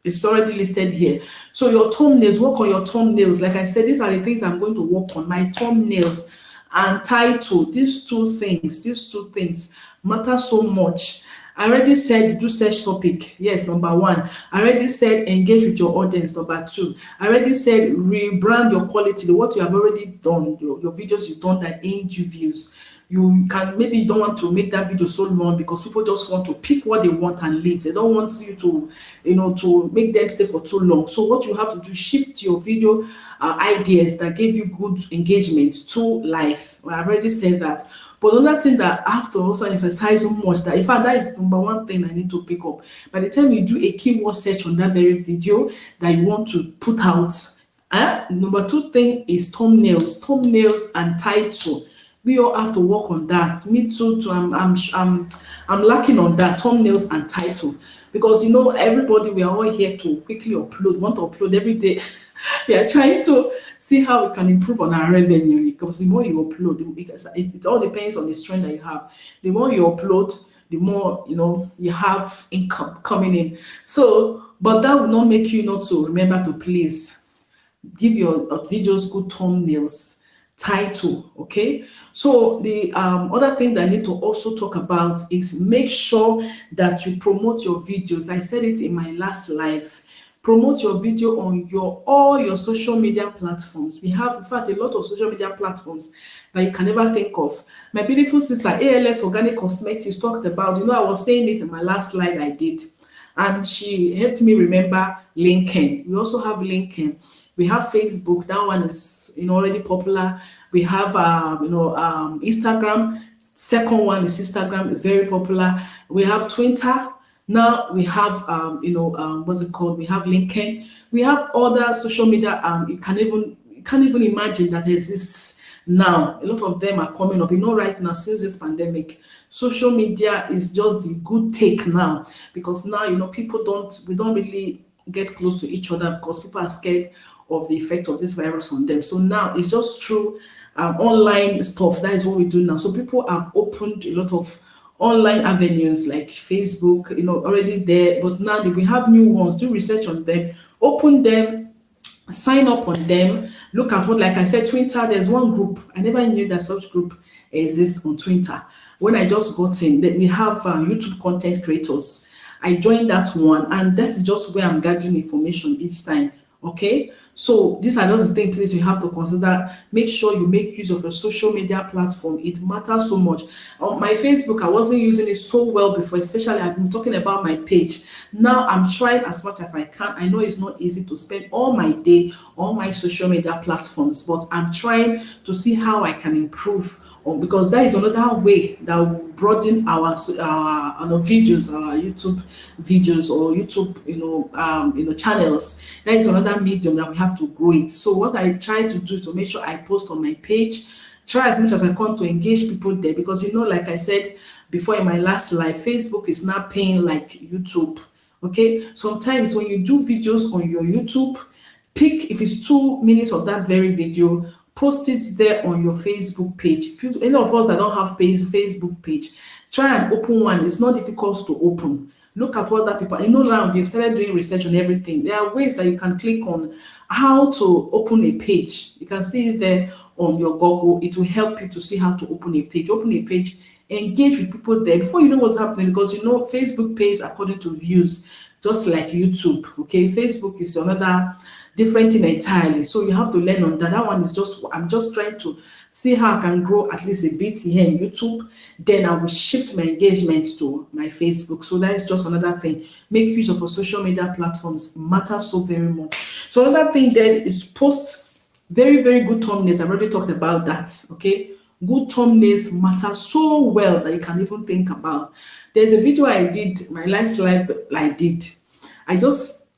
It's already listed here. So your thumbnails, work on your thumbnails. Like I said, these are the things I'm going to work on. My thumbnails and title. These two things matter so much. I already said do search topic. Yes, number one. I already said engage with your audience. Number two. I already said rebrand your quality. What you have already done, your videos you've done that ain't you views. You can, maybe you don't want to make that video so long because people just want to pick what they want and leave. They don't want you to, to make them stay for too long. So what you have to do, shift your video ideas that gave you good engagement to life. Well, I've already said that. But another thing that I have to also emphasize so much, that in fact that is number one thing I need to pick up. By the time you do a keyword search on that very video that you want to put out, number two thing is thumbnails and title. We all have to work on that. Me too. I'm lacking on that, thumbnails and title, because everybody, we are all here to quickly upload. Want to upload every day. We are trying to see how we can improve on our revenue, because the more you upload, it all depends on the strength that you have. The more you upload, the more you have income coming in. So, but that will not make you not to remember to please give your videos good thumbnails, title. Okay, so the other thing that I need to also talk about is make sure that you promote your videos. I said it in my last live. Promote your video on all your social media platforms. We have, in fact, a lot of social media platforms that you can never think of. My beautiful sister ALS Organic Cosmetics talked about, I was saying it in my last slide I did, and she helped me remember LinkedIn. We also have LinkedIn. We have Facebook. That one is already popular. We have Instagram. Second one is Instagram. It's very popular. We have Twitter. Now we have what's it called? We have LinkedIn. We have other social media. You can't even imagine that exists now. A lot of them are coming up. Right now, since this pandemic, social media is just the good take now, because now people we don't really get close to each other because people are scared of the effect of this virus on them. So now it's just through online stuff. That is what we do now. So people have opened a lot of online avenues like Facebook, already there, but now we have new ones. Do research on them, open them, sign up on them, look at what, like I said, Twitter. There's one group, I never knew that such group exists on Twitter. When I just got in, that we have YouTube content creators. I joined that one, and that's just where I'm gathering information each time. Okay, so these are just the things you have to consider. Make sure you make use of a social media platform. It matters so much. On my Facebook, I wasn't using it so well before, especially I've been talking about my page. Now I'm trying as much as I can. I know it's not easy to spend all my day on my social media platforms, but I'm trying to see how I can improve because that is another way that will broaden our videos, our YouTube videos or YouTube channels. That is another medium that we have to grow it. So what I try to do is to make sure I post on my page, try as much as I can to engage people there, because like I said before in my last live, Facebook is not paying like YouTube. Okay, sometimes when you do videos on your YouTube, pick, if it's 2 minutes of that very video, post it there on your Facebook page. If any of us that don't have Facebook page, try and open one. It's not difficult to open. Look at what that people, now they've started doing research on everything. There are ways that you can click on how to open a page. You can see it there on your Google. It will help you to see how to open a page. Open a page, engage with people there before you know what's happening, because Facebook pays according to views, just like YouTube. Okay, Facebook is another different thing entirely. So you have to learn on that. That one is I'm just trying to see how I can grow at least a bit here in YouTube. Then I will shift my engagement to my Facebook. So that is just another thing. Make use of our social media platforms. It matters so very much. So another thing then is post very, very good thumbnails. I've already talked about that. Okay. Good thumbnails matter so well that you can even think about. There's a video I did, my last live I did. I just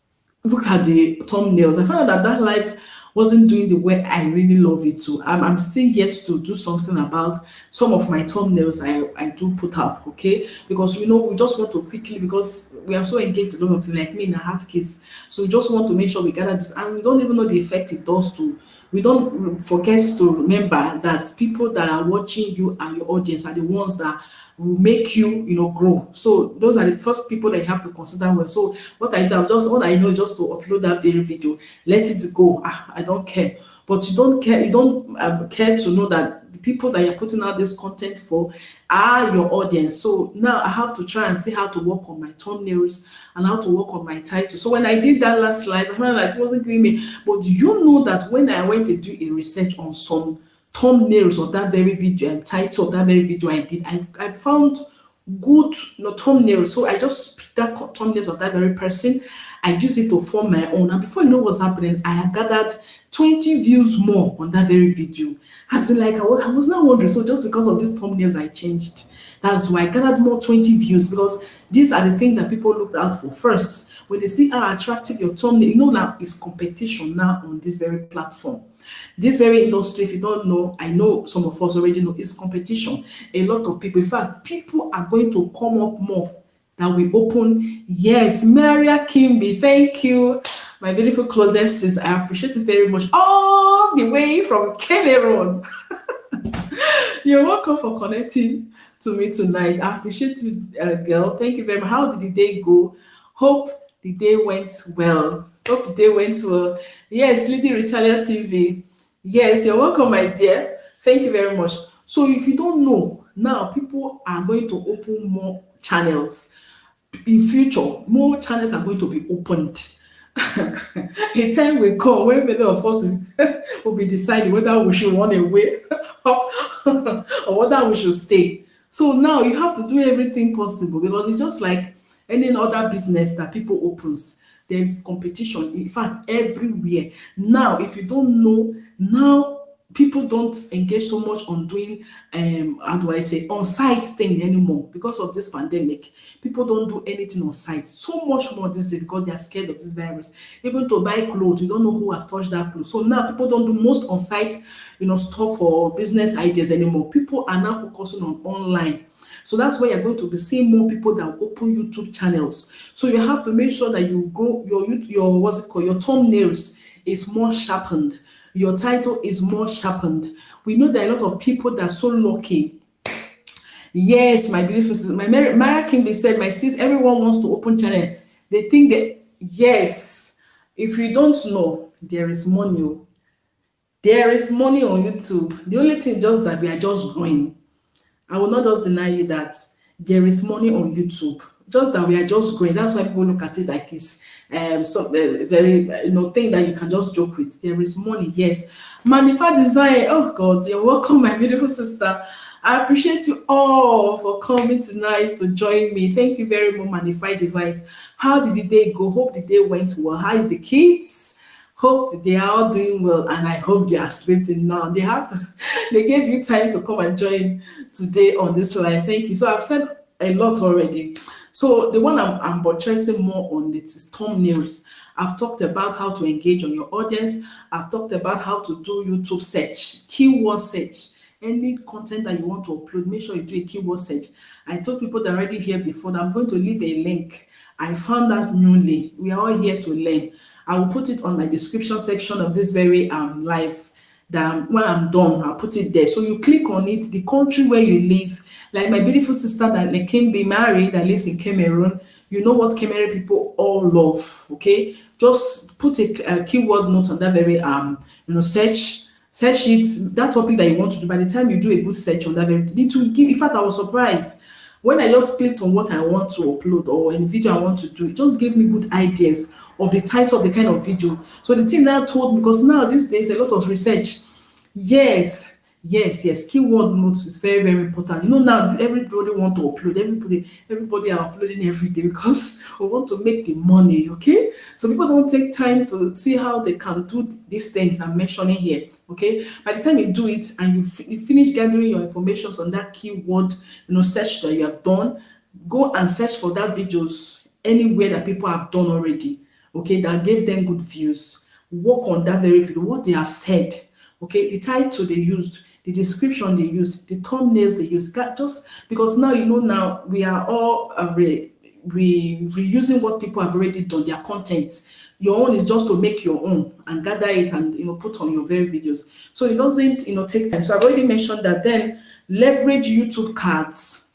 look at the thumbnails. I found out that live wasn't doing the way I really love it to. I'm still yet to do something about some of my thumbnails I do put up, okay? Because we just want to quickly, because we are so engaged in a lot of things, like me and I have kids. So we just want to make sure we gather this, and we don't even know the effect it does to we don't forget to remember that people that are watching you and your audience are the ones that will make you, grow. So those are the first people that you have to consider well. So what I do, all I know is just to upload that very video, let it go. I don't care. But you don't care to know that the people that you're putting out this content for are your audience. So now I have to try and see how to work on my thumbnails and how to work on my title. So when I did that last slide, I felt like it wasn't giving me. But do you know that when I went to do a research on some thumbnails of that very video and title of that very video I did, I found good thumbnails. So I just picked that thumbnails of that very person. I used it to form my own. And before you know what's happening, I had gathered 20 views more on that very video. As in, like, I was not wondering. So just because of these thumbnails, I changed. That's why I gathered more 20 views, because these are the things that people looked out for first. When they see how attractive your thumbnail, now it's competition now on this very platform. This very industry, if you don't know, I know some of us already know, it's competition. A lot of people, in fact, people are going to come up more that we open. Yes, Maria Kimby, thank you. My beautiful closet sis, I appreciate it very much. All the way from Cameroon. You're welcome for connecting to me tonight. I appreciate you, girl. Thank you very much. How did the day go? Hope the day went well. Hope the day went well. Yes, Lady Ritalia TV. Yes, you're welcome, my dear. Thank you very much. So if you don't know, now people are going to open more channels. In future, more channels are going to be opened. A time will come when many of us will be deciding whether we should run away or whether we should stay. So now you have to do everything possible, because it's just like any other business that people opens. There is competition, in fact, everywhere. Now, if you don't know, now people don't engage so much on doing how do I say, on site thing anymore because of this pandemic. People don't do anything on site so much more this day because they are scared of this virus. Even to buy clothes, you don't know who has touched that clothes. So now people don't do most on site stuff or business ideas anymore. People are now focusing on online. So that's why you're going to be seeing more people that open YouTube channels. So you have to make sure that you grow your what's it called, your thumbnails is more sharpened. Your title is more sharpened. We know that a lot of people that are so lucky. Yes, my beautiful sister, my Mara King, they said, my sis, everyone wants to open channel. They think that, yes, if you don't know, there is money. There is money on YouTube. The only thing just that we are just growing. I will not just deny you that there is money on YouTube. Just that we are just growing. That's why people look at it like it's very thing that you can just joke with. There is money, yes. Magnify Design. Oh God, you're welcome, my beautiful sister. I appreciate you all for coming tonight to join me. Thank you very much, Magnify Designs. How did the day go? Hope the day went well. How is the kids? Hope they are all doing well, and I hope they are sleeping now. They gave you time to come and join today on this live. Thank you. So I've said a lot already. So the one I'm buttressing more on it is thumbnails. I've talked about how to engage on your audience. I've talked about how to do YouTube search, keyword search. Any content that you want to upload, make sure you do a keyword search. I told people that are already here before that I'm going to leave a link. I found that newly. We are all here to learn. I will put it on my description section of this very live. That when I'm done, I'll put it there. So you click on it, the country where you live. Like my beautiful sister that can be married that lives in Cameroon. You know what Cameroon people all love. Okay, just put a keyword note on that very search it, that topic that you want to do. By the time you do a good search on that very, it will give. In fact, I was surprised when I just clicked on what I want to upload or any video I want to do. It just gave me good ideas of the title of the kind of video. So the thing that told me, because now these days a lot of research. Yes. Keyword notes is very, very important. Now everybody want to upload. Everybody are uploading every day because we want to make the money. Okay, so people don't take time to see how they can do these things I'm mentioning here. Okay, by the time you do it and you finish gathering your information on that keyword, search that you have done, go and search for that videos anywhere that people have done already. Okay, that gave them good views. Work on that very video, what they have said. Okay, the title they used, the description they used, the thumbnails they used. Just because now we are all reusing what people have already done, their contents, Your own is just to make your own and gather it and put on your very videos. So it doesn't take time. So I've already mentioned that. Then leverage YouTube cards.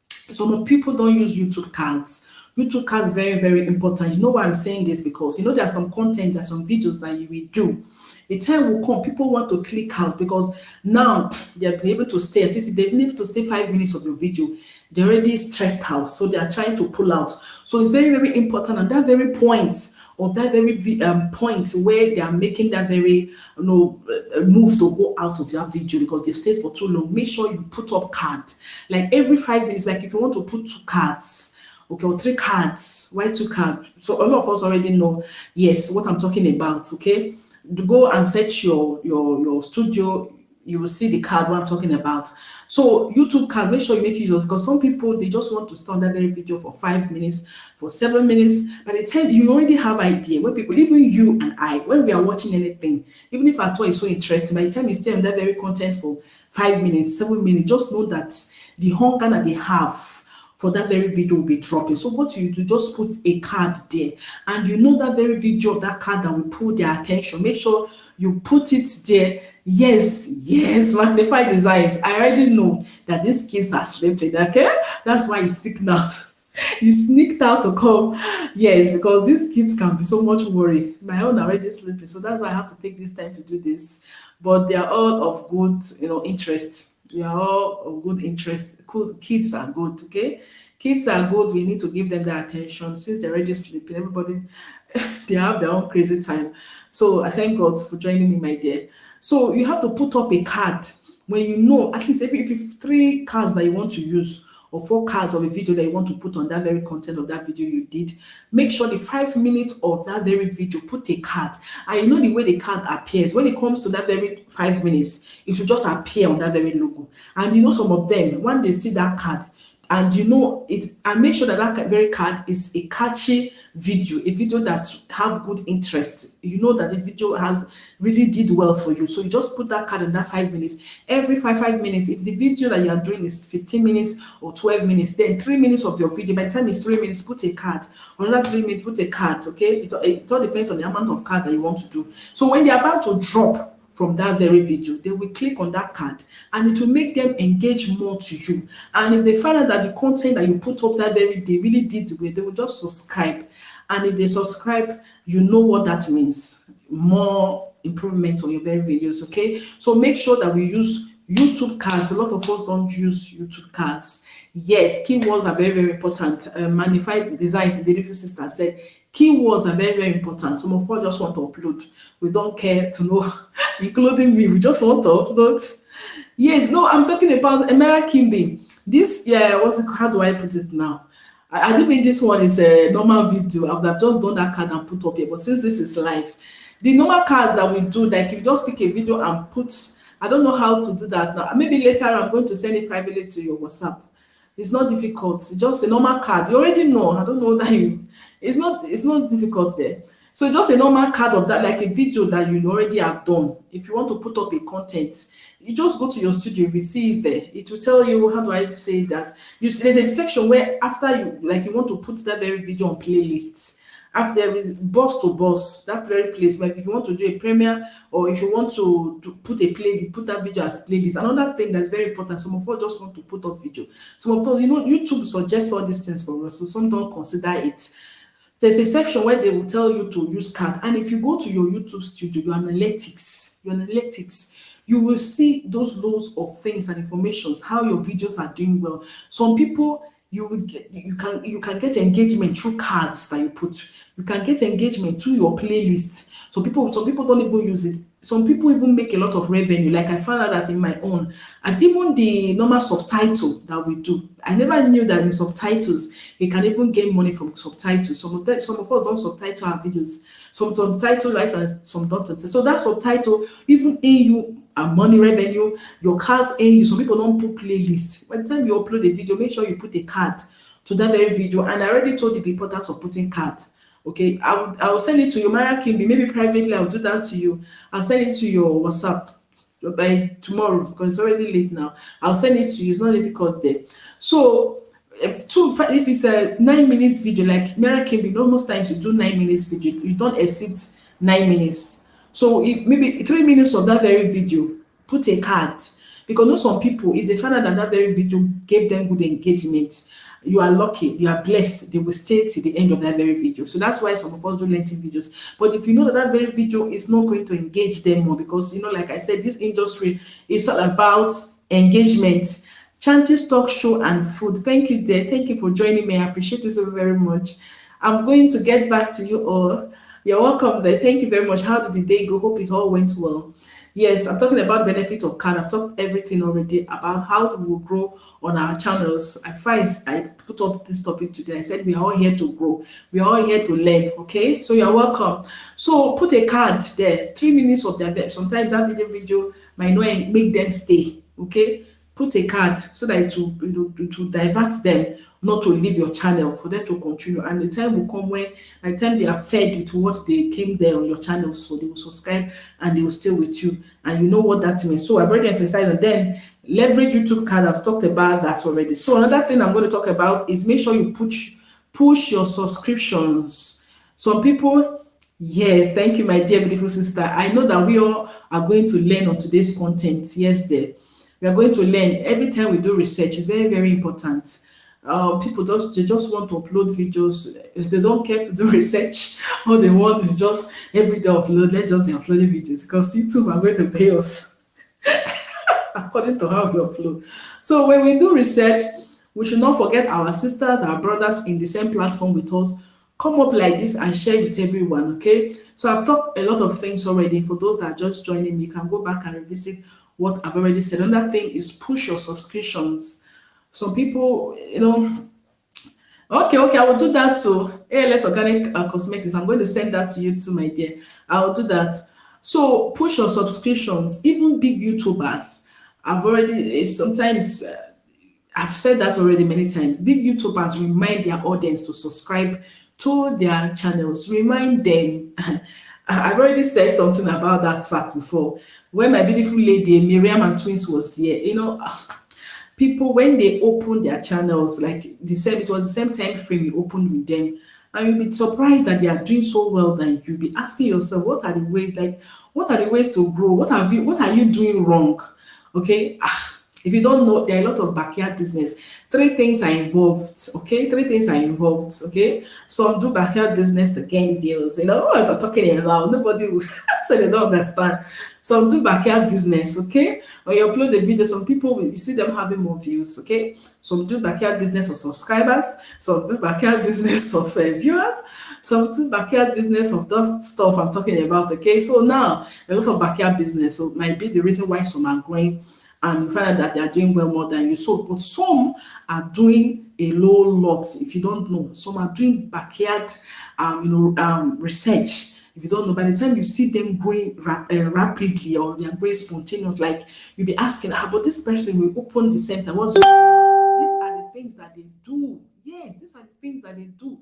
Some people don't use YouTube cards. YouTube cards is very, very important. You know why I'm saying this? Because there are some content, there are some videos that you will do. A time will come, people want to click out because now they're able to stay. At least if they've been able to stay 5 minutes of your video, they're already stressed out. So they are trying to pull out. So it's very, very important. And that very point of that very point where they are making that very move to go out of that video because they've stayed for too long, make sure you put up card. Like every 5 minutes, like if you want to put 2 cards, okay, or 3 cards, why 2 cards? So a lot of us already know, yes, what I'm talking about, okay? To go and search your studio, you will see the card what I'm talking about. So YouTube card, make sure you make use of, because some people, they just want to stay on that very video for 5 minutes, for 7 minutes. By the time you already have idea, when people, even you and I, when we are watching anything, even if our toy is so interesting, by the time you stay on that very content for 5 minutes, 7 minutes, just know that the hunger that they have for that very video will be dropping. So what you do, just put a card there, and that very video of that card that will pull their attention. Make sure you put it there. Yes, magnify the eyes. I already know that these kids are sleeping, okay? That's why you sneaked out. You sneaked out to come. Yes, because these kids can be so much worried. My own are already sleeping, so that's why I have to take this time to do this. But they are all of good, interest. We are all of good interest. Cool. Kids are good, okay? Kids are good. We need to give them their attention since they're already sleeping. Everybody, they have their own crazy time. So I thank God for joining me, my dear. So you have to put up a card when at least if you 3 cards that you want to use, or 4 cards of a video that you want to put on that very content of that video you did, make sure the 5 minutes of that very video, put a card. And the way the card appears, when it comes to that very 5 minutes, it should just appear on that very logo. And some of them, when they see that card, and it, and make sure that that very card is a catchy video, a video that have good interest. That the video has really did well for you. So you just put that card in that 5 minutes. Every 5 minutes, if the video that you are doing is 15 minutes or 12 minutes, then 3 minutes of your video, by the time it's 3 minutes, put a card. Another 3 minutes, put a card, okay? It all depends on the amount of card that you want to do. So when they're about to drop from that very video, they will click on that card and it will make them engage more to you. And if they find out that the content that you put up that very day really did well, they will just subscribe. And if they subscribe, you know what that means. More improvement on your very videos, okay? So make sure that we use YouTube cards. A lot of us don't use YouTube cards. Yes, keywords are very, very important. Magnified Designs, beautiful sister said, keywords are very, very important. Some of us just want to upload. We don't care to know, including me. We just want to upload. Yes, no, I'm talking about Emera Kimbi. This, how do I put it now? I don't mean this one is a normal video. I would have just done that card and put up here. But since this is live, the normal cards that we do, like if you just pick a video and put, I don't know how to do that now. Maybe later I'm going to send it privately to your WhatsApp. It's not difficult. It's just a normal card. You already know. I don't know that it's not difficult there. So just a normal card of that, like a video that you already have done. If you want to put up a content, you just go to your studio, you will see it there. It will tell you, how do I say that? There's a section where after you want to put that very video on playlists. Up there is boss to boss, that very place. Like if you want to do a premiere or if you want to put a play, you put that video as playlist. Another thing that's very important, some of us just want to put up video. Some of us, YouTube suggests all these things for us, so some don't consider it. There's a section where they will tell you to use card. And if you go to your YouTube studio, your analytics, you will see those loads of things and informations, how your videos are doing well. Some people, you can get engagement through cards that you put. You can get engagement through your playlist. Some people don't even use it. Some people even make a lot of revenue. Like I found out that in my own, and even the normal subtitle that we do. I never knew that in subtitles you can even gain money from subtitles. Some of us don't subtitle our videos. Some subtitle likes and some don't. So that subtitle even in you money revenue, your cards in you. Some people don't put playlist. By the time you upload a video, make sure you put a card to that very video. And I already told you the importance of putting card. Okay, I will send it to you, Mara Kimbi. Maybe privately I'll do that to you. I'll send it to your WhatsApp by tomorrow because it's already late now. I'll send it to you. It's not difficult there. So if it's a 9 minutes video, like Mary Kimby, most times you do 9 minutes video, you don't exceed 9 minutes. So if maybe 3 minutes of that very video, put a card. Because know some people, if they find out that that very video gave them good engagement, you are lucky, you are blessed, they will stay till the end of that very video. So that's why some of us do lengthy videos. But if you know that that very video is not going to engage them more, because like I said, this industry is all about engagement. Chantis talk show and food. Thank you, dear. Thank you for joining me. I appreciate it so very much. I'm going to get back to you all. You're welcome there. Thank you very much. How did the day go? Hope it all went well. Yes, I'm talking about benefit of card. I've talked everything already about how we will grow on our channels. I put up this topic today. I said we are all here to grow. We are all here to learn. Okay, so you're welcome. So put a card there. 3 minutes of their video. Sometimes that video might not make them stay. Okay, put a card so that it will divert them not to leave your channel, for them to continue. And the time will come when, by the time they are fed with what they came there on your channel, so they will subscribe and they will stay with you. And you know what that means. So I've already emphasized, and then leverage YouTube card. I've talked about that already. So another thing I'm going to talk about is make sure you push your subscriptions. Some people, yes, thank you, my dear beautiful sister. I know that we all are going to learn on today's content. Yes, dear. We are going to learn every time we do research. It's very, very important. People just want to upload videos. If they don't care to do research, all they want is just every day upload. Let's just be uploading videos, because YouTube are going to pay us according to how we upload. So when we do research, we should not forget our sisters, our brothers in the same platform with us. Come up like this and share with everyone. Okay, so I've talked a lot of things already. For those that are just joining me, you can go back and revisit what I've already said. Another thing is push your subscriptions. Some people, okay, I will do that too. ALS Organic Cosmetics, I'm going to send that to you too, my dear. I will do that. So push your subscriptions. Even big YouTubers, sometimes I've said that already many times. Big YouTubers remind their audience to subscribe to their channels. Remind them. I've already said something about that fact before. When my beautiful lady Miriam and Twins was here, people, when they open their channels, like it was the same time frame you opened with them, and you'll be surprised that they are doing so well that you'll be asking yourself, what are the ways to grow? What are you doing wrong? Okay. If you don't know, there are a lot of backyard business. Three things are involved. Okay, Okay, some do backyard business to gain views. You know what I'm talking about? Nobody will so they don't understand. Some do backyard business. Okay, when you upload the video, some people you see them having more views. Okay, some do backyard business of subscribers. Some do backyard business of viewers. Some do backyard business of that stuff I'm talking about. Okay, so now a lot of backyard business. So might be the reason why some are growing, and you find out that they are doing well more than you. So, but some are doing a low lot. If you don't know, some are doing backyard, research. If you don't know, by the time you see them growing rapidly, or they are growing spontaneous, like you'll be asking, but this person will open the center. These are the things that they do. Yes, these are the things that they do.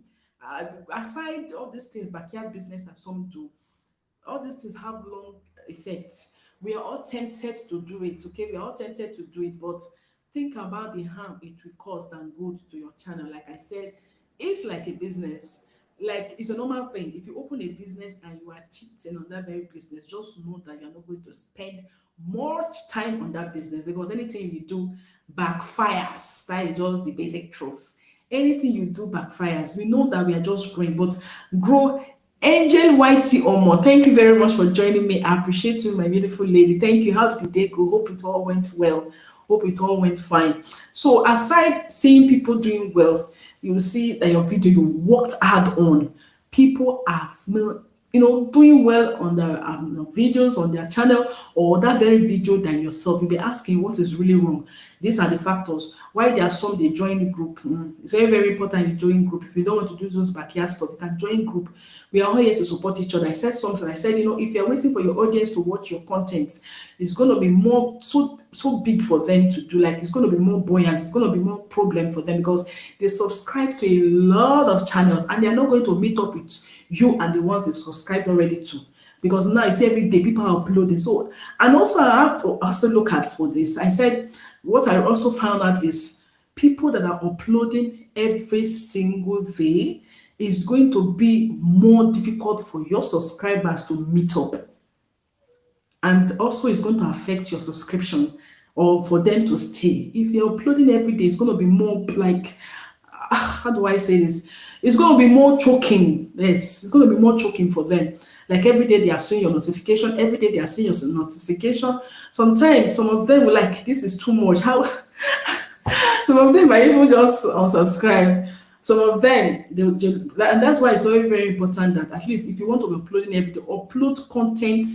Aside all these things, backyard business that some do, all these things have long effects. We are all tempted to do it, okay? We are all tempted to do it, but think about the harm it will cause than good to your channel. Like I said, it's like a business. Like it's a normal thing. If you open a business and you are cheating on that very business, just know that you're not going to spend much time on that business, because anything you do backfires. That is just the basic truth. Anything you do backfires. We know that we are just growing, but grow. Angel Whitey Omo, thank you very much for joining me. I appreciate you, my beautiful lady. Thank you. How did the day go? Hope it all went well. Hope it all went fine. So aside seeing people doing well, you will see that your video you worked hard on. People are doing well on the videos on their channel, or that very video than yourself. You'll be asking what is really wrong. These are the factors why there are some they join the group. It's very, very important you join group. If you don't want to do those backyard stuff, you can join group. We are all here to support each other. I said something. I said, if you're waiting for your audience to watch your content, it's going to be more so big for them to do. Like it's going to be more buoyant. It's going to be more problem for them, because they subscribe to a lot of channels and they're not going to meet up with you and the ones they've subscribed already to. Because now you see every day people are uploading. So, and also I have to also look at for this. I said what I also found out is people that are uploading every single day, it's going to be more difficult for your subscribers to meet up. And also it's going to affect your subscription or for them to stay. If you're uploading every day, it's going to be more like, how do I say this? It's going to be more choking. Yes, it's going to be more choking for them. Like every day they are seeing your notification, every day they are seeing your notification. Sometimes some of them will like, this is too much. How some of them might even just unsubscribe. Some of them, and that's why it's very, very important that at least if you want to be uploading every day, upload content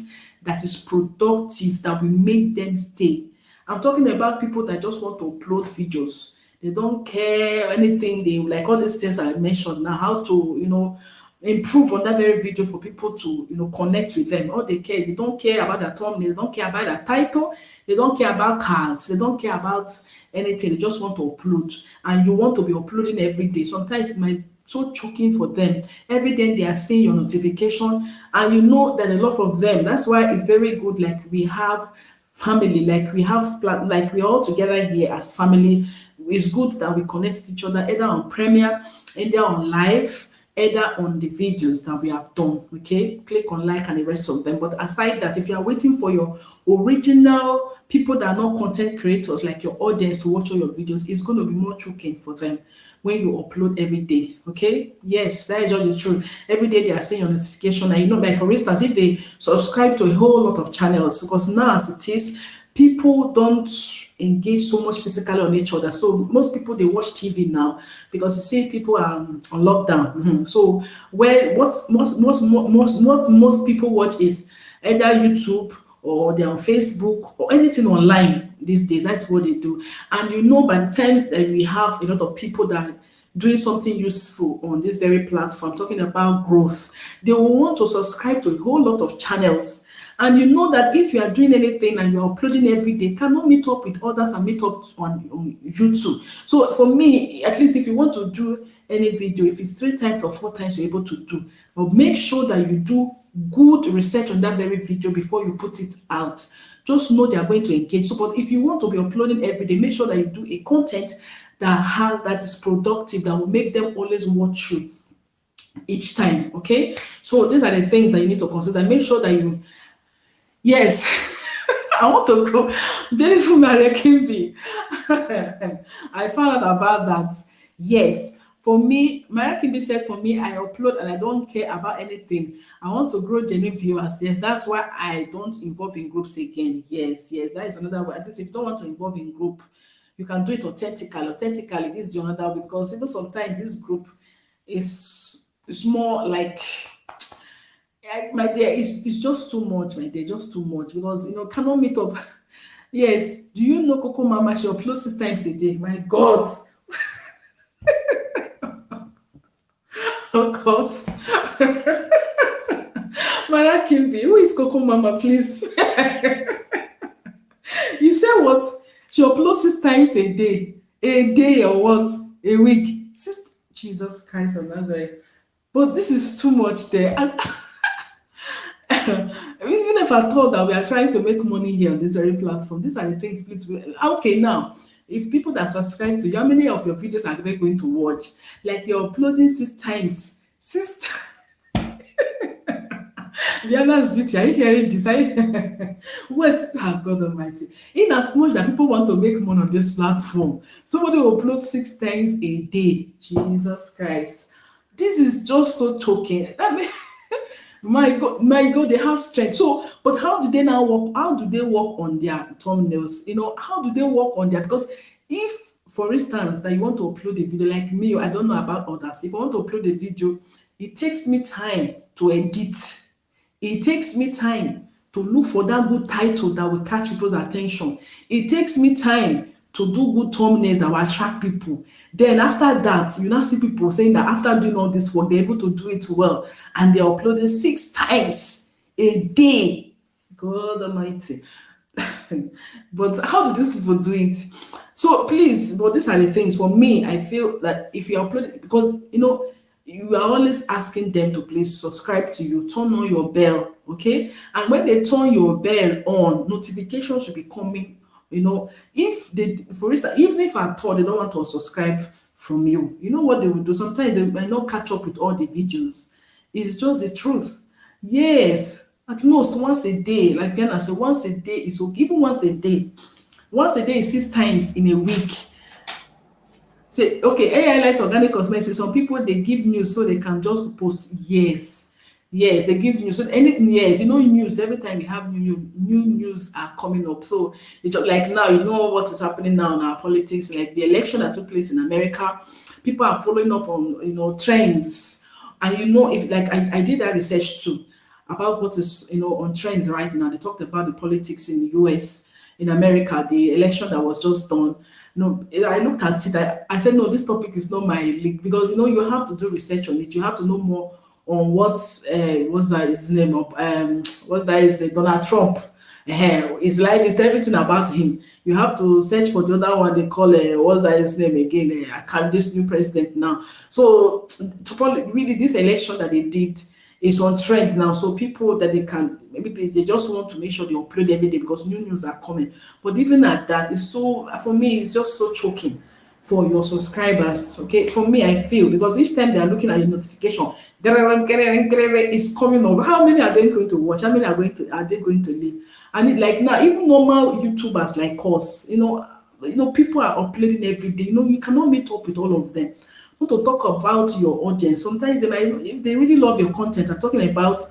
that is productive, that will make them stay. I'm talking about people that just want to upload videos. They don't care anything. They like all these things I mentioned now, how to, improve on that very video for people to, connect with them. All they care, they don't care about their thumbnail, they don't care about their title, they don't care about cards, they don't care about anything. They just want to upload, and you want to be uploading every day. Sometimes it might so choking for them. Every day they are seeing your notification, and you know that a lot of them. That's why it's very good. Like we have family, like we have like we're all together here as family. It's good that we connect each other either on Premiere, either on live, either on the videos that we have done. Okay, click on like and the rest of them. But aside that, if you are waiting for your original people that are not content creators, like your audience, to watch all your videos, it's going to be more choking for them when you upload every day. Okay, yes, that is just the truth. Every day they are seeing your notification, and like for instance, if they subscribe to a whole lot of channels, because now as it is, people don't engage so much physically on each other. So most people, they watch TV now because you see people are on lockdown. So where what most people watch is either YouTube, or they're on Facebook, or anything online these days. That's what they do. And by the time that we have a lot of people that are doing something useful on this very platform, talking about growth, they will want to subscribe to a whole lot of channels. And you know that if you are doing anything and you're uploading every day, cannot meet up with others and meet up on YouTube. So for me, at least if you want to do any video, if it's 3 times or 4 times you're able to do, but make sure that you do good research on that very video before you put it out. Just know they are going to engage. So, but if you want to be uploading every day, make sure that you do a content that is productive, that will make them always watch you each time. Okay, so these are the things that you need to consider. Make sure that you, yes, I want to grow beautiful Maria Kimbi. I found out about that. Yes. For me, Maria Kimbi said, for me, I upload and I don't care about anything. I want to grow genuine viewers. Yes, that's why I don't involve in groups again. Yes, that is another way. At least if you don't want to involve in group, you can do it authentically. Authentically, this is the another way, because sometimes this group is more like, my dear, it's just too much, my dear, just too much, because cannot meet up. Yes, do you know Coco Mama? She uploads 6 times a day. My God. Oh God. Mara Kimbi, who is Coco Mama, please? You said what? She uploads 6 times a day. A day or what? A week. Jesus Christ of Nazareth. But this is too much there. And even if I thought that we are trying to make money here on this very platform, these are the things, please. Okay, now, if people that subscribe to you, how many of your videos are they going to watch? Like you're uploading 6 times. 6 Diana's beauty, are you hearing this? Wait, God Almighty. In as much that people want to make money on this platform, somebody will upload 6 times a day. Jesus Christ. This is just so choking. I mean, my God, they have strength. So, but how do they now work? How do they work on their thumbnails? How do they work on that? Because if, for instance, that you want to upload a video, like me, I don't know about others. If I want to upload a video, it takes me time to edit. It takes me time to look for that good title that will catch people's attention. It takes me time to do good thumbnails that will attract people. Then after that, you now see people saying that after doing all this work, they're able to do it well, and they're uploading 6 times a day. God Almighty. But how do these people do it? So please, but these are the things. For me, I feel that if you upload it, because you are always asking them to please subscribe to you, turn on your bell, okay? And when they turn your bell on, notifications should be coming If they, for instance, even if at all they don't want to subscribe from you, you know what they will do? Sometimes they might not catch up with all the videos. It's just the truth. Yes, at most once a day, like Diana said, once a day is okay. Even once a day. Once a day is 6 times in a week. Say, okay, AI likes organic cosmetics. Some people they give news so they can just post. Yes, yes, they give news. So anything, yes, news. Every time you have new news are coming up. So it's just like now, what is happening now in our politics, like the election that took place in America. People are following up on trends, and if like I did that research too about what is on trends right now. They talked about the politics in the US, in America, the election that was just done. No, I looked at it. I said, no, this topic is not my league because you have to do research on it. You have to know more on what's that his name of what's that his name, Donald Trump. His life is everything about him. You have to search for the other one they call what's that his name again? I can't this new president now. So to probably really this election that they did is on trend now. So people that they can maybe they just want to make sure they upload every day because new news are coming. But even at that, it's so for me, it's just so choking for your subscribers. Okay, for me, I feel because each time they are looking at your notification, it's coming up. How many are they going to watch? How many are they going to leave? And like now, even normal YouTubers like us, people are uploading every day. You cannot meet up with all of them. Want to talk about your audience. Sometimes they might, if they really love your content, I'm talking about,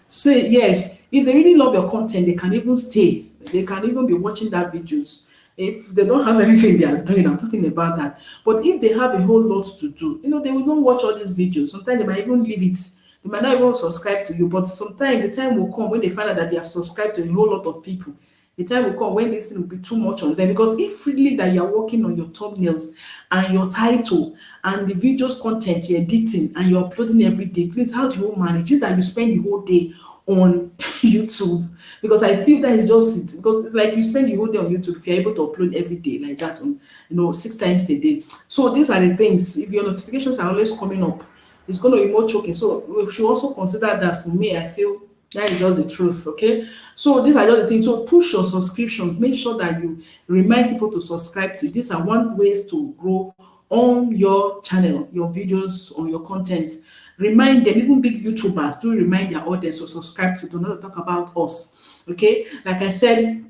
so yes, if they really love your content, they can even stay. They can even be watching that videos. If they don't have anything they are doing, I'm talking about that. But if they have a whole lot to do, they will not watch all these videos. Sometimes they might even leave it. They might not even subscribe to you. But sometimes the time will come when they find out that they have subscribed to a whole lot of people. The time will come when this thing will be too much on them. Because if really that you're working on your thumbnails and your title and the videos content you're editing and you're uploading every day, please, how do you manage it that you spend the whole day on YouTube? Because I feel that is just it. Because it's like you spend the whole day on YouTube if you're able to upload every day like that on 6 times a day. So these are the things. If your notifications are always coming up, it's going to be more choking. So we should also consider that. For me, I feel that is just the truth, okay? So these are just the things. So push your subscriptions. Make sure that you remind people to subscribe to it. These are one ways to grow on your channel, your videos, on your content. Remind them, even big YouTubers, do remind their audience to subscribe to. Do not talk about us, okay? Like I said,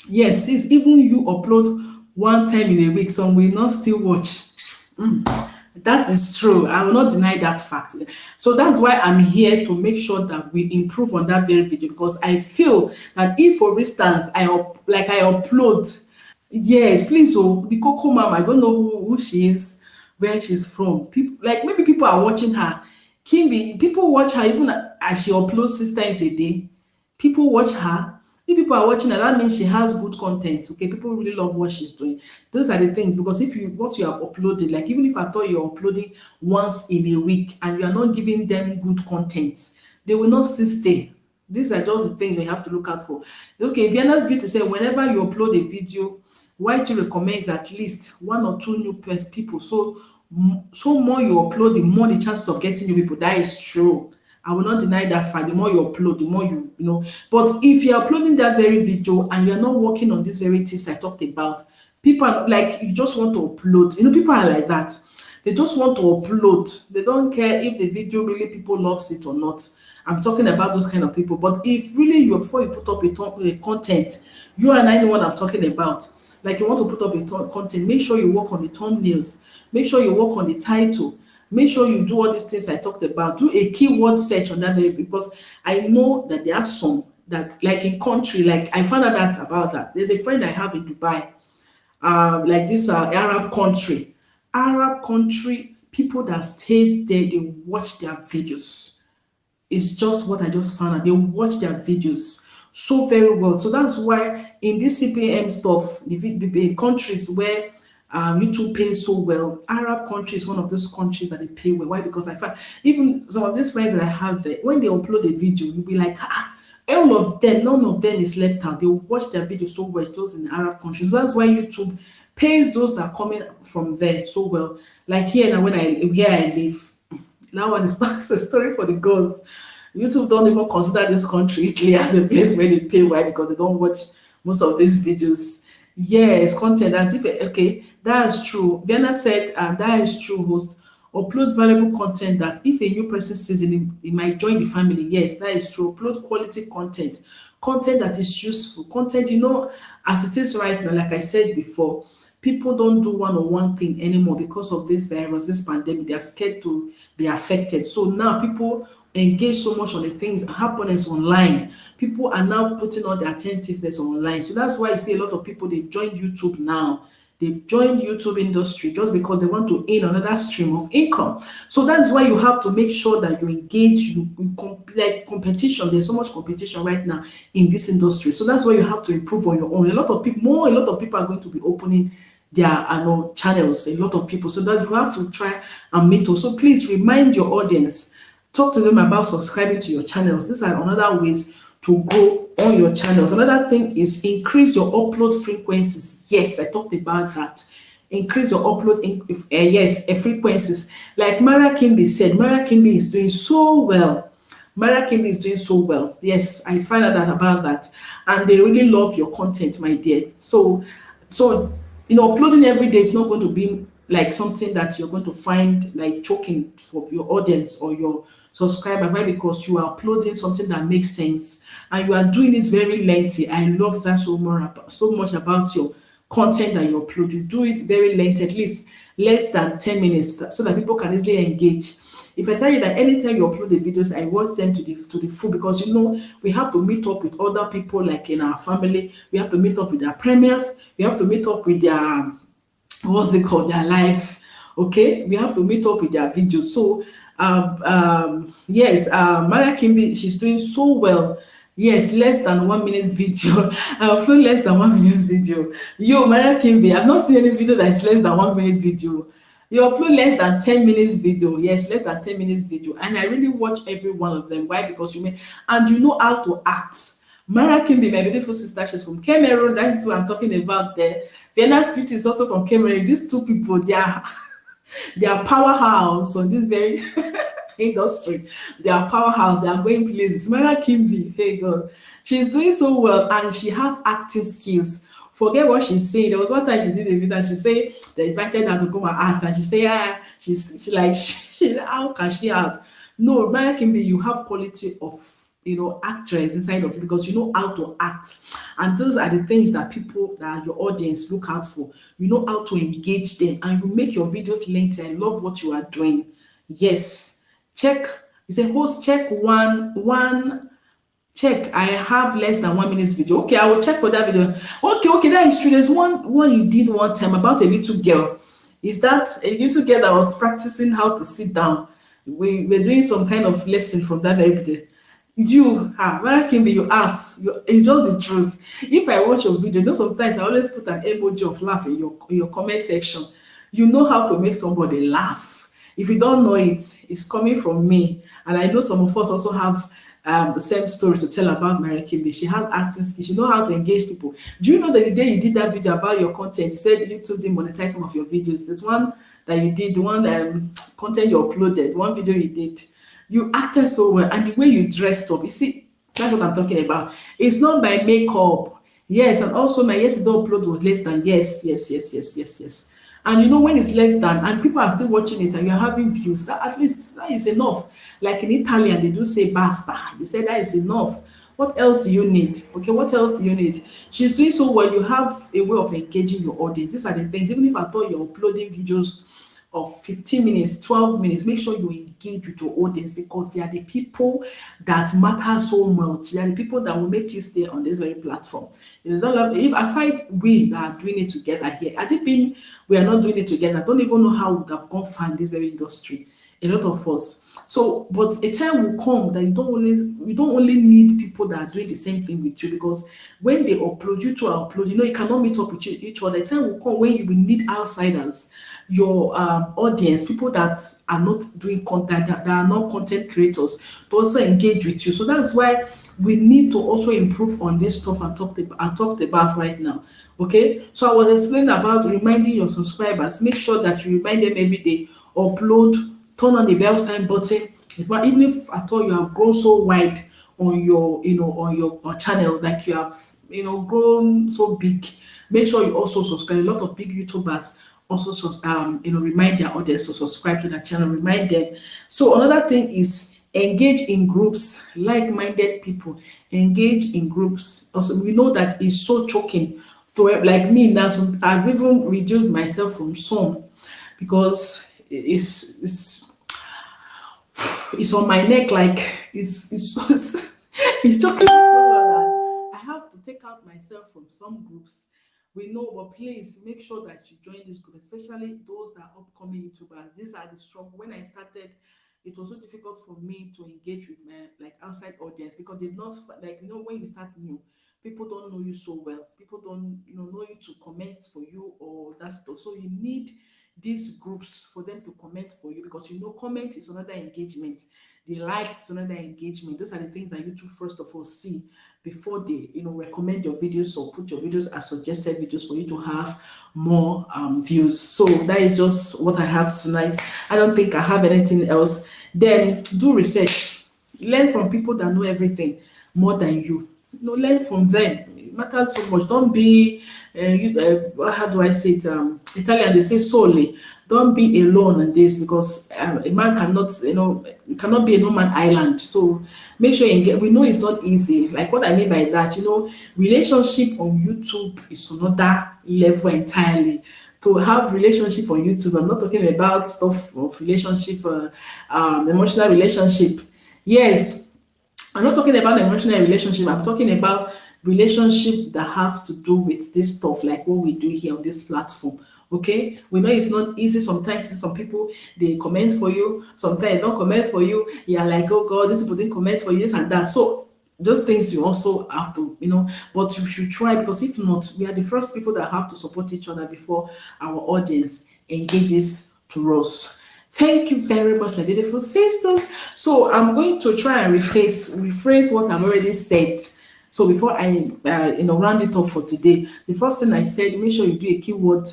yes, since even you upload one time in a week, some will not still watch. That is true. I will not deny that fact. So that's why I'm here to make sure that we improve on that very video, because I feel that if, for instance, I upload, yes, please, oh, the Coco Mom, I don't know who she is, where she's from. People like maybe people are watching her. Kimby, people watch her even as she uploads 6 times a day. People watch her. If people are watching her, that means she has good content. Okay, people really love what she's doing. Those are the things, because if what you are uploading, like even if I thought you're uploading once in a week and you are not giving them good content, they will not still stay. These are just the things we have to look out for. Okay, Vienna's Beauty said whenever you upload a video, what you recommend is at least 1 or 2 new people. So more you upload, the more the chances of getting new people. That is true. I will not deny that fact. The more you upload, the more you. But if you're uploading that very video and you're not working on these very tips I talked about, people are like, you just want to upload. People are like that. They just want to upload. They don't care if the video really people loves it or not. I'm talking about those kind of people. But if really before you put up a content, you and I know what I'm talking about. Like you want to put up a content, make sure you work on the thumbnails. Make sure you work on the title. Make sure you do all these things I talked about. Do a keyword search on that, because I know that there are some that, like in country, like I found out that about that. There's a friend I have in Dubai, like this Arab country, people that stays there, they watch their videos. It's just what I just found out. They watch their videos so very well. So that's why in this CPM stuff, the countries where YouTube pays so well, Arab countries is one of those countries that they pay well. Why? Because I find even some of these friends that I have there, when they upload a video, you'll be like, all of them, none of them is left out. They watch their videos so well, those in Arab countries. So that's why YouTube pays those that are coming from there so well. Like here now, here I live, that one is not a story for the girls. YouTube don't even consider this country Italy as a place where they pay. Why? Because they don't watch most of these videos Yes, content as if okay, that's true. Vienna said, and that is true, host. Upload valuable content that if a new person sees it, it might join the family. Yes, that is true. Upload quality content, content that is useful, content, as it is right now, like I said before, people don't do one-on-one thing anymore because of this virus, this pandemic. They are scared to be affected. So now people engage so much on the things happening online. People are now putting all their attentiveness online. So that's why you see a lot of people they've joined YouTube now. They've joined YouTube industry just because they want to earn another stream of income. So that's why you have to make sure that you engage, like competition. There's so much competition right now in this industry. So that's why you have to improve on your own. A lot of people are going to be opening their channels, a lot of people. So that you have to try and mentor. So please remind your audience, talk to them about subscribing to your channels. These are another ways to grow on your channels. Another thing is increase your upload frequencies. Yes, I talked about that. Increase your upload frequencies. Like Mara Kimbi said, Mara Kimbi is doing so well. Mara Kimbi is doing so well. Yes, I find out that about that. And they really love your content, my dear. So uploading every day is not going to be like something that you're going to find like choking for your audience or your subscriber. Why? Because you are uploading something that makes sense and you are doing it very lengthy. I love that so much about your content that you upload. You do it very lengthy, at least less than 10 minutes, so that people can easily engage. If I tell you that anytime you upload the videos, I watch them to the full, because we have to meet up with other people like in our family. We have to meet up with their premiers. We have to meet up with their what's it called, their life. Okay, we have to meet up with their videos. So yes, Maria Kimbi, she's doing so well. Yes, less than 1 minute video. I upload less than 1 minute video. Yo, Maria Kimbi, I've not seen any video that is less than 1 minute video. You upload less than 10 minutes video. Yes, less than 10 minutes video. And I really watch every one of them. Why? Because you know how to act. Mara Kimbi, my beautiful sister, she's from Cameroon. That is what I'm talking about there. Vienna's Beauty is also from Cameroon. These two people, they are powerhouse on this very industry. They are powerhouse. They are going places. Mara Kimbi, hey God, she's doing so well and she has acting skills. Forget what she's saying. There was one time she did a video and she said they invited her to come and act and she said, how can she act? No, Mara Kimbi, you have quality of actress inside of you because you know how to act. And those are the things that people, that your audience look out for. You know how to engage them and you make your videos lengthy. I love what you are doing. Yes. Check. You say host, check one. Check. I have less than 1 minute video. Okay, I will check for that video. Okay, that is true. There's one you did one time about a little girl. Is that a little girl that was practicing how to sit down? We're doing some kind of lesson from that very video. Where can be you act? It's just the truth. If I watch your video, sometimes I always put an emoji of laugh in your comment section. You know how to make somebody laugh. If you don't know it, it's coming from me. And I know some of us also have the same story to tell about Mary Kimbe. She has acting skills. She know how to engage people. Do you know that the day you did that video about your content, you said YouTube didn't monetize some of your videos? There's one that you did, the one content you uploaded, one video you did. You acted so well, and the way you dressed up, you see, that's what I'm talking about. It's not by makeup. Yes, and also my yesterday upload was less than. Yes. And when it's less than, and people are still watching it, and you're having views, at least that is enough. Like in Italian, they do say basta. They say that is enough. What else do you need? Okay, what else do you need? She's doing so well. You have a way of engaging your audience. These are the things. Even if I thought you're uploading videos of 15 minutes, 12 minutes, make sure you engage with your audience because they are the people that matter so much. They are the people that will make you stay on this very platform. If aside we that are doing it together here, had it been we are not doing it together, I don't even know how we would have gone far in this very industry. A lot of us. So, but a time will come that you don't only need people that are doing the same thing with you, because when they upload, you two are upload, you cannot meet up with each other. A time will come when you will need outsiders, your audience, people that are not doing content, that are not content creators, to also engage with you. So that's why we need to also improve on this stuff I talked about right now. Okay, so I was explaining about reminding your subscribers. Make sure that you remind them every day. Upload, turn on the bell sign button. Even if at all you have grown so wide on your on your channel, like you have grown so big, make sure you also subscribe. A lot of big YouTubers also remind their audience to subscribe to their channel, remind them. So another thing is engage in groups, like-minded people, engage in groups. Also, we know that it's so choking to, like me now, I've even reduced myself from some because it's on my neck, like it's choking me so well that I have to take out myself from some groups. We know, but please make sure that you join this group, especially those that are upcoming YouTubers. These are the struggle. When I started, it was so difficult for me to engage with my like outside audience because they've not, like, when you start new, people don't know you so well. People don't know you to comment for you or that stuff. So you need these groups for them to comment for you, because comment is another engagement. The likes is another engagement. Those are the things that YouTube first of all see before they recommend your videos or put your videos as suggested videos for you to have more views. So that is just what I have tonight. I don't think I have anything else. Then do research. Learn from people that know everything more than you. Learn from them. It matters so much. Don't be how do I say it? Italian, they say solely. Don't be alone in this, because a man cannot, cannot be a no man island. So make sure you get. We know it's not easy. Like what I mean by that, relationship on YouTube is another level entirely. To have relationship on YouTube, I'm not talking about stuff of relationship, emotional relationship. Yes, I'm not talking about emotional relationship. I'm talking about relationship that have to do with this stuff, like what we do here on this platform. Okay, we know it's not easy. Sometimes some people, they comment for you, sometimes they don't comment for you. You're like, oh God, these people didn't comment for you, this and that. So those things you also have to, but you should try, because if not, we are the first people that have to support each other before our audience engages to us. Thank you very much, my beautiful sisters. So I'm going to try and rephrase what I've already said. So before I, round it up for today, the first thing I said, make sure you do a keyword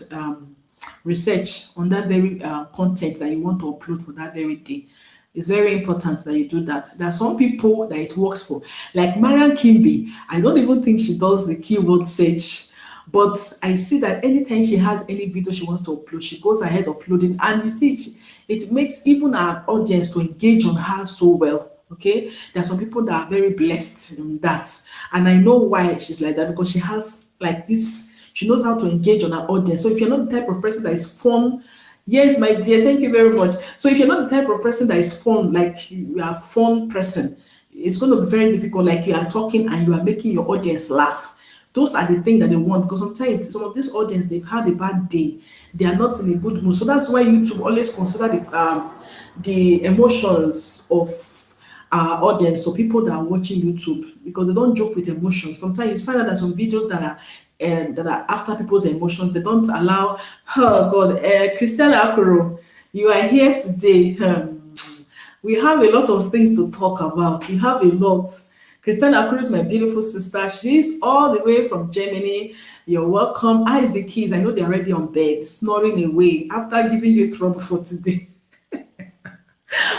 research on that very content that you want to upload for that very day. It's very important that you do that. There are some people that it works for, like Marian Kimbi. I don't even think she does the keyword search, but I see that anytime she has any video she wants to upload, she goes ahead uploading, and you see, it makes even our audience to engage on her so well. Okay, there are some people that are very blessed in that, and I know why she's like that, because she has like this. She knows how to engage on her audience. So if you're not the type of person that is fun, yes, my dear, thank you very much. So if you're not the type of person that is fun, like you are a fun person, it's going to be very difficult. Like you are talking and you are making your audience laugh. Those are the things that they want, because sometimes some of this audience, they've had a bad day. They are not in a good mood. So that's why YouTube always consider the emotions of our audience, so people that are watching YouTube, because they don't joke with emotions. Sometimes you find out that some videos that are after people's emotions, they don't allow. Oh God, Christiana Akuro, you are here today. We have a lot of things to talk about. We have a lot. Christiana Akuro is my beautiful sister. She's all the way from Germany. You're welcome. How is the kids? I know they're already on bed, snoring away after giving you trouble for today.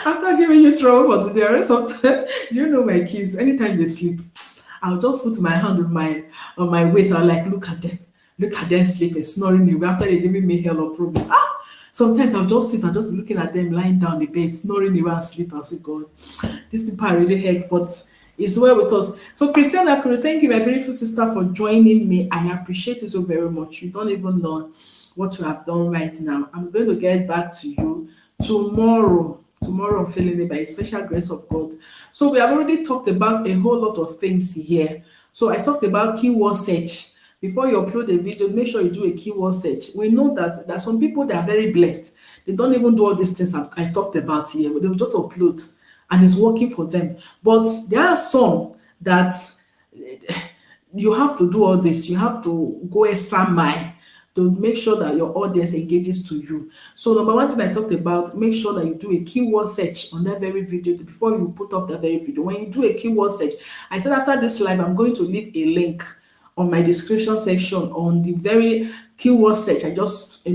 After giving you trouble for today, sometimes you know my kids, anytime they sleep, I'll just put my hand on my waist. I'll like look at them sleeping, snoring away after they giving me hell or problem. Sometimes I'll just sit and just be looking at them lying down in the bed, snoring away and sleep. I'll say, God, this people are really heck, but it's well with us. So Christian Akuru, thank you, my beautiful sister, for joining me. I appreciate you so very much. You don't even know what you have done right now. I'm going to get back to you tomorrow. I'm feeling it by the special grace of God. So we have already talked about a whole lot of things here. So I talked about keyword search. Before you upload a video, make sure you do a keyword search. We know that there are some people that are very blessed. They don't even do all these things I talked about here. They will just upload and it's working for them. But there are some that you have to do all this. You have to go extra mile to make sure that your audience engages to you. So number one thing I talked about, make sure that you do a keyword search on that very video before you put up that very video. When you do a keyword search, I said after this live, I'm going to leave a link on my description section on the very keyword search I just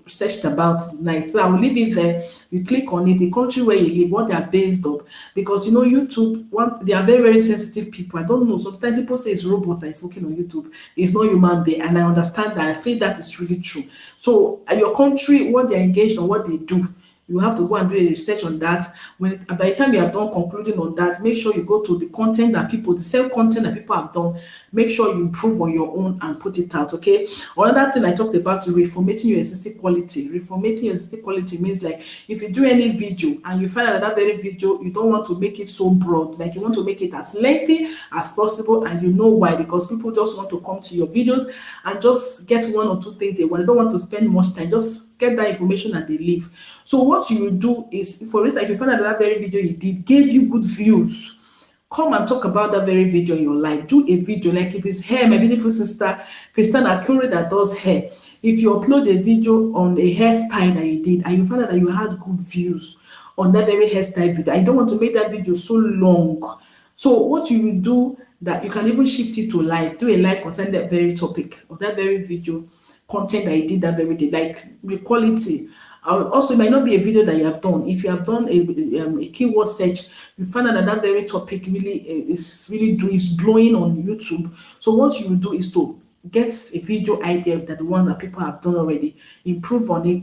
searched about tonight. So I will leave it there. You click on it, the country where you live, what they are based on, because YouTube, they are very very sensitive people. I don't know. Sometimes people say it's robots that is working on YouTube. It's not human being, and I understand that. I feel that is really true. So your country, what they're engaged on, what they do, you have to go and do a research on that. By the time you are done concluding on that, make sure you go to the content that people, the same content that people have done, make sure you improve on your own and put it out. Okay. Another thing I talked about is reformatting your existing quality. Reformatting your existing quality means, like, if you do any video and you find out that very video, you don't want to make it so broad, like you want to make it as lengthy as possible, and you know why? Because people just want to come to your videos and just get one or two things they want. They don't want to spend much time, just get that information and they leave. So what you will do is, for instance, if you find out that very video you did gave you good views, come and talk about that very video in your life. Do a video, like if it's hair, my beautiful sister Christiana Akure that does hair. If you upload a video on a hairstyle that you did and you find out that you had good views on that very hairstyle video, I don't want to make that video so long. So what you will do, that you can even shift it to live, do a live concerning that very topic or that very video content that you did that very day, like the quality. Also, it might not be a video that you have done. If you have done a keyword search, you find out that that very topic really is blowing on YouTube. So what you will do is to get a video idea, that the one that people have done already, improve on it,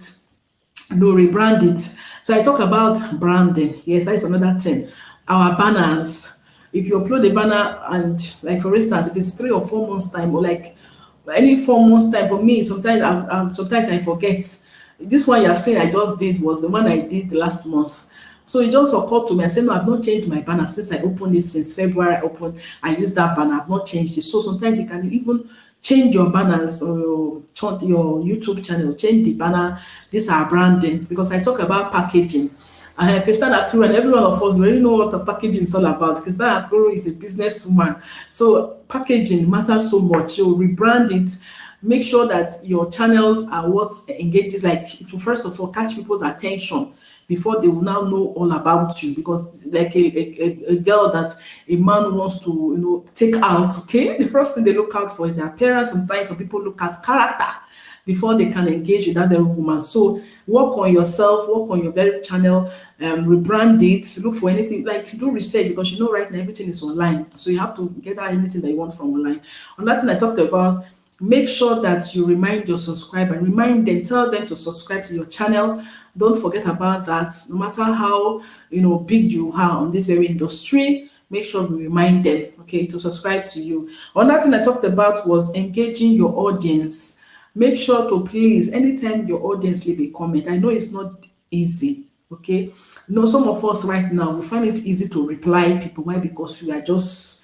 rebrand it. So I talk about branding. Yes, that is another thing. Our banners. If you upload a banner and, like, for instance, if it's 3 or 4 months time, or like any 4 months time, for me sometimes I forget. This one you are saying I just did was the one I did last month. So it just occurred to me. I said, no, I've not changed my banner since I opened it. Since February I opened, I used that banner. I've not changed it. So sometimes you can even change your banners or your YouTube channel, change the banner. These are branding, because I talk about packaging. Christiana Akuru and every one of us, we already know what the packaging is all about. Christiana Akuru is a businesswoman. So packaging matters so much. So rebrand it. Make sure that your channels are what engages, like, to first of all catch people's attention before they will now know all about you. Because like a girl that a man wants to take out, okay, the first thing they look out for is their appearance. Sometimes some people look at character before they can engage with that very woman. So work on yourself, work on your very channel, rebrand it, look for anything, like, do research, because right now everything is online. So you have to get out anything that you want from online. Another thing I talked about, make sure that you remind your subscriber, remind them, tell them to subscribe to your channel. Don't forget about that. No matter how big you are on this very industry, make sure you remind them, okay, to subscribe to you. Another thing I talked about was engaging your audience. Make sure to please, anytime your audience leave a comment, I know it's not easy, okay. Some of us right now, we find it easy to reply people. Why? Because we are just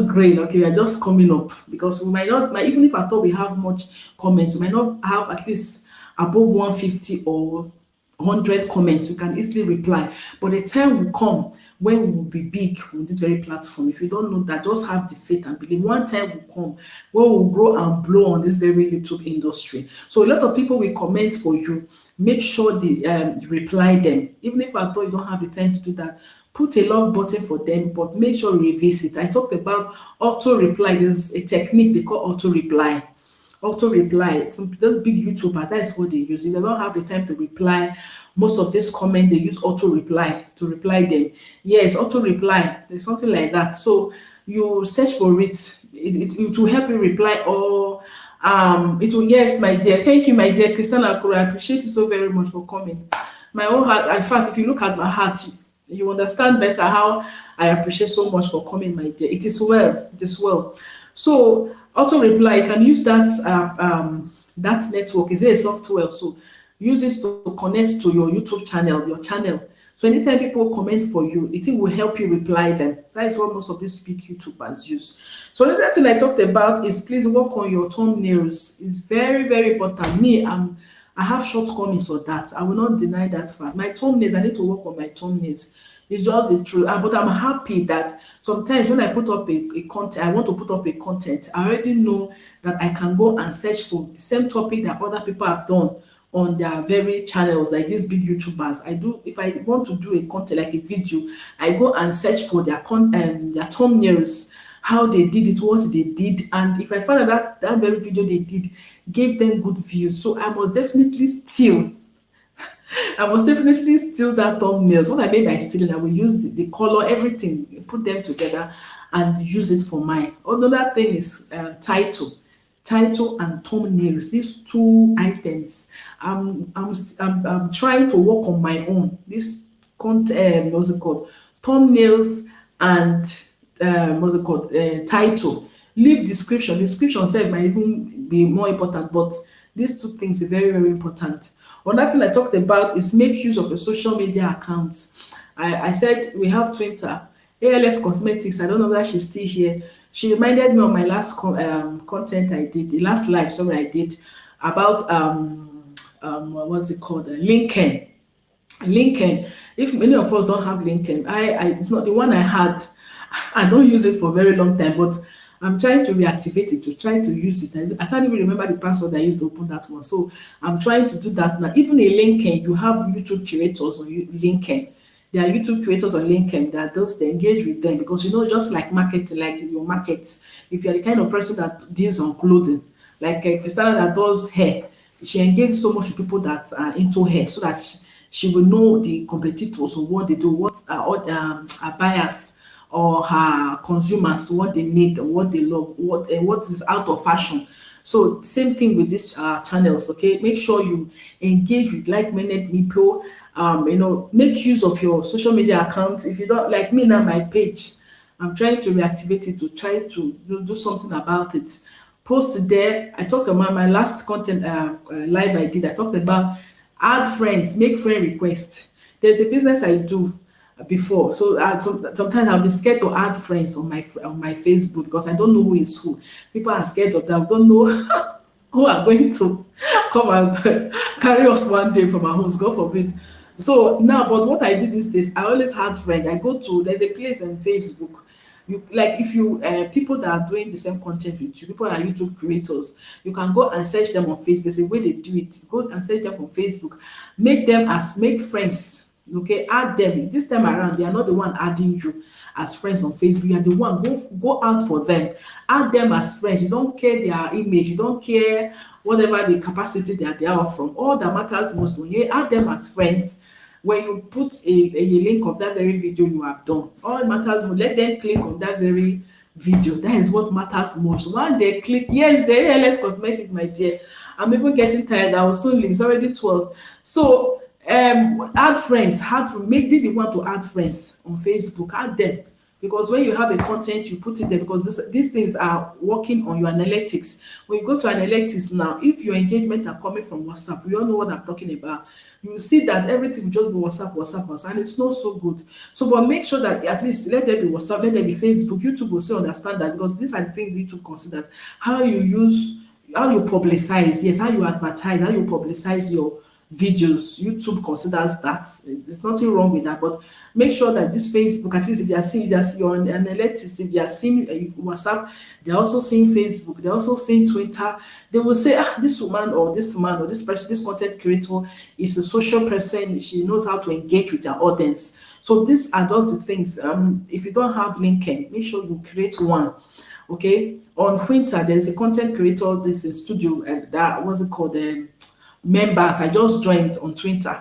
growing, okay, we are just coming up, because we might not, even if at all we have much comments, we might not have at least above 150 or 100 comments. We can easily reply, but the time will come when we will be big on this very platform. If you don't know that, just have the faith and believe. One time will come when we will grow and blow on this very YouTube industry. So a lot of people will comment for you. Make sure you reply them. Even if at all you don't have the time to do that, put a love button for them, but make sure you revisit. I talked about auto reply. There's a technique they call auto reply. Auto reply. So those big YouTubers, that's what they use. If they don't have the time to reply most of this comment, they use auto reply to reply them. Yes, auto reply. There's something like that. So you search for it. It will help you reply, or it will. Yes, my dear. Thank you, my dear Christiana Akura. I appreciate you so very much for coming. My whole heart. In fact, if you look at my heart, you understand better how I appreciate so much for coming, my dear. It is well. It is well. So auto reply, you can use that network. Is there a software? So use it to connect to your YouTube channel, So anytime people comment for you, it will help you reply them. So that is what most of these big YouTubers use. So another thing I talked about is, please work on your thumbnails. It's very, very important. I have shortcomings on that. I will not deny that fact. My thumbnails, I need to work on my thumbnails. It's just the truth. But I'm happy that sometimes when I put up a content, I want to put up a content, I already know that I can go and search for the same topic that other people have done on their very channels, like these big YouTubers. If I want to do a content, like a video, I go and search for their thumbnails, how they did it, what they did, and if I find out that very video they did gave them good views, so I must definitely steal that thumbnails. What I mean by stealing, I will use the color, everything, put them together and use it for mine. Another thing is title and thumbnails. These two items, I'm trying to work on my own. This content, what's it called? Thumbnails and what's it called? Title. Leave description. Description itself might even be more important, but these two things are very, very important. Another thing I talked about is make use of your social media accounts. I said we have Twitter, ALS Cosmetics. I don't know whether she's still here. She reminded me of my last content I did, the last live sorry I did about what's it called? LinkedIn. LinkedIn. If many of us don't have LinkedIn, it's not the one I had. I don't use it for a very long time, but I'm trying to reactivate it, to try to use it. I can't even remember the password I used to open that one. So I'm trying to do that now. Even in LinkedIn, you have YouTube creators on LinkedIn. There are YouTube creators on LinkedIn that does they engage with them, because just like marketing, like your markets, if you're the kind of person that deals on clothing, like Christina that does hair, she engages so much with people that are into hair, so that she will know the competitors or what they do, what are all her buyers or her consumers, what they need, what they love, what is out of fashion. So same thing with these channels. Okay, make sure you engage with like-minded people. Make use of your social media accounts. If you don't like me now, my page, I'm trying to reactivate it, to try to do something about it. Post there. I talked about my last content live I did. I talked about add friends, make friend requests. There's a business I do before, so sometimes I'll be scared to add friends on my Facebook, because I don't know who is who. People are scared of that. I don't know who are going to come and carry us one day from our homes, God forbid. So now, but what I did these days, I always had friends. There's a place on Facebook. You like if you people that are doing the same content with you, people that are YouTube creators, you can go and search them on Facebook. The way they do it, go and search them on Facebook, make friends. Okay, add them. This time around, they are not the one adding you as friends on Facebook. You are the one, go out for them, add them as friends. You don't care their image, you don't care whatever the capacity that they are from. All that matters most, when you add them as friends, when you put a link of that very video you have done, all it matters most, let them click on that very video. That is what matters most. When they click, yes, the ALS Cosmetics, my dear, I'm even getting tired. I will soon leave. It's already 12. So add friends, make the one to add friends on Facebook, add them, because when you have a content, you put it there, because these things are working on your analytics. When you go to analytics now, if your engagement are coming from WhatsApp, we all know what I'm talking about, you will see that everything will just be WhatsApp, and it's not so good. So but make sure that at least let there be WhatsApp, let there be Facebook. YouTube will still understand that, because these are the things YouTube considers. How you publicize, yes, how you advertise, how you publicize your videos. YouTube considers that. There's nothing wrong with that, but make sure that this Facebook, at least if they are seeing your analytics, if they are seeing WhatsApp, they're also seeing Facebook, they're also seeing Twitter, they will say, this woman or this man or this person, this content creator is a social person, she knows how to engage with her audience. So these are just the things. If you don't have LinkedIn, make sure you create one. Okay, on Twitter, there's a content creator, this is studio, and that what's it called, members. I just joined on Twitter.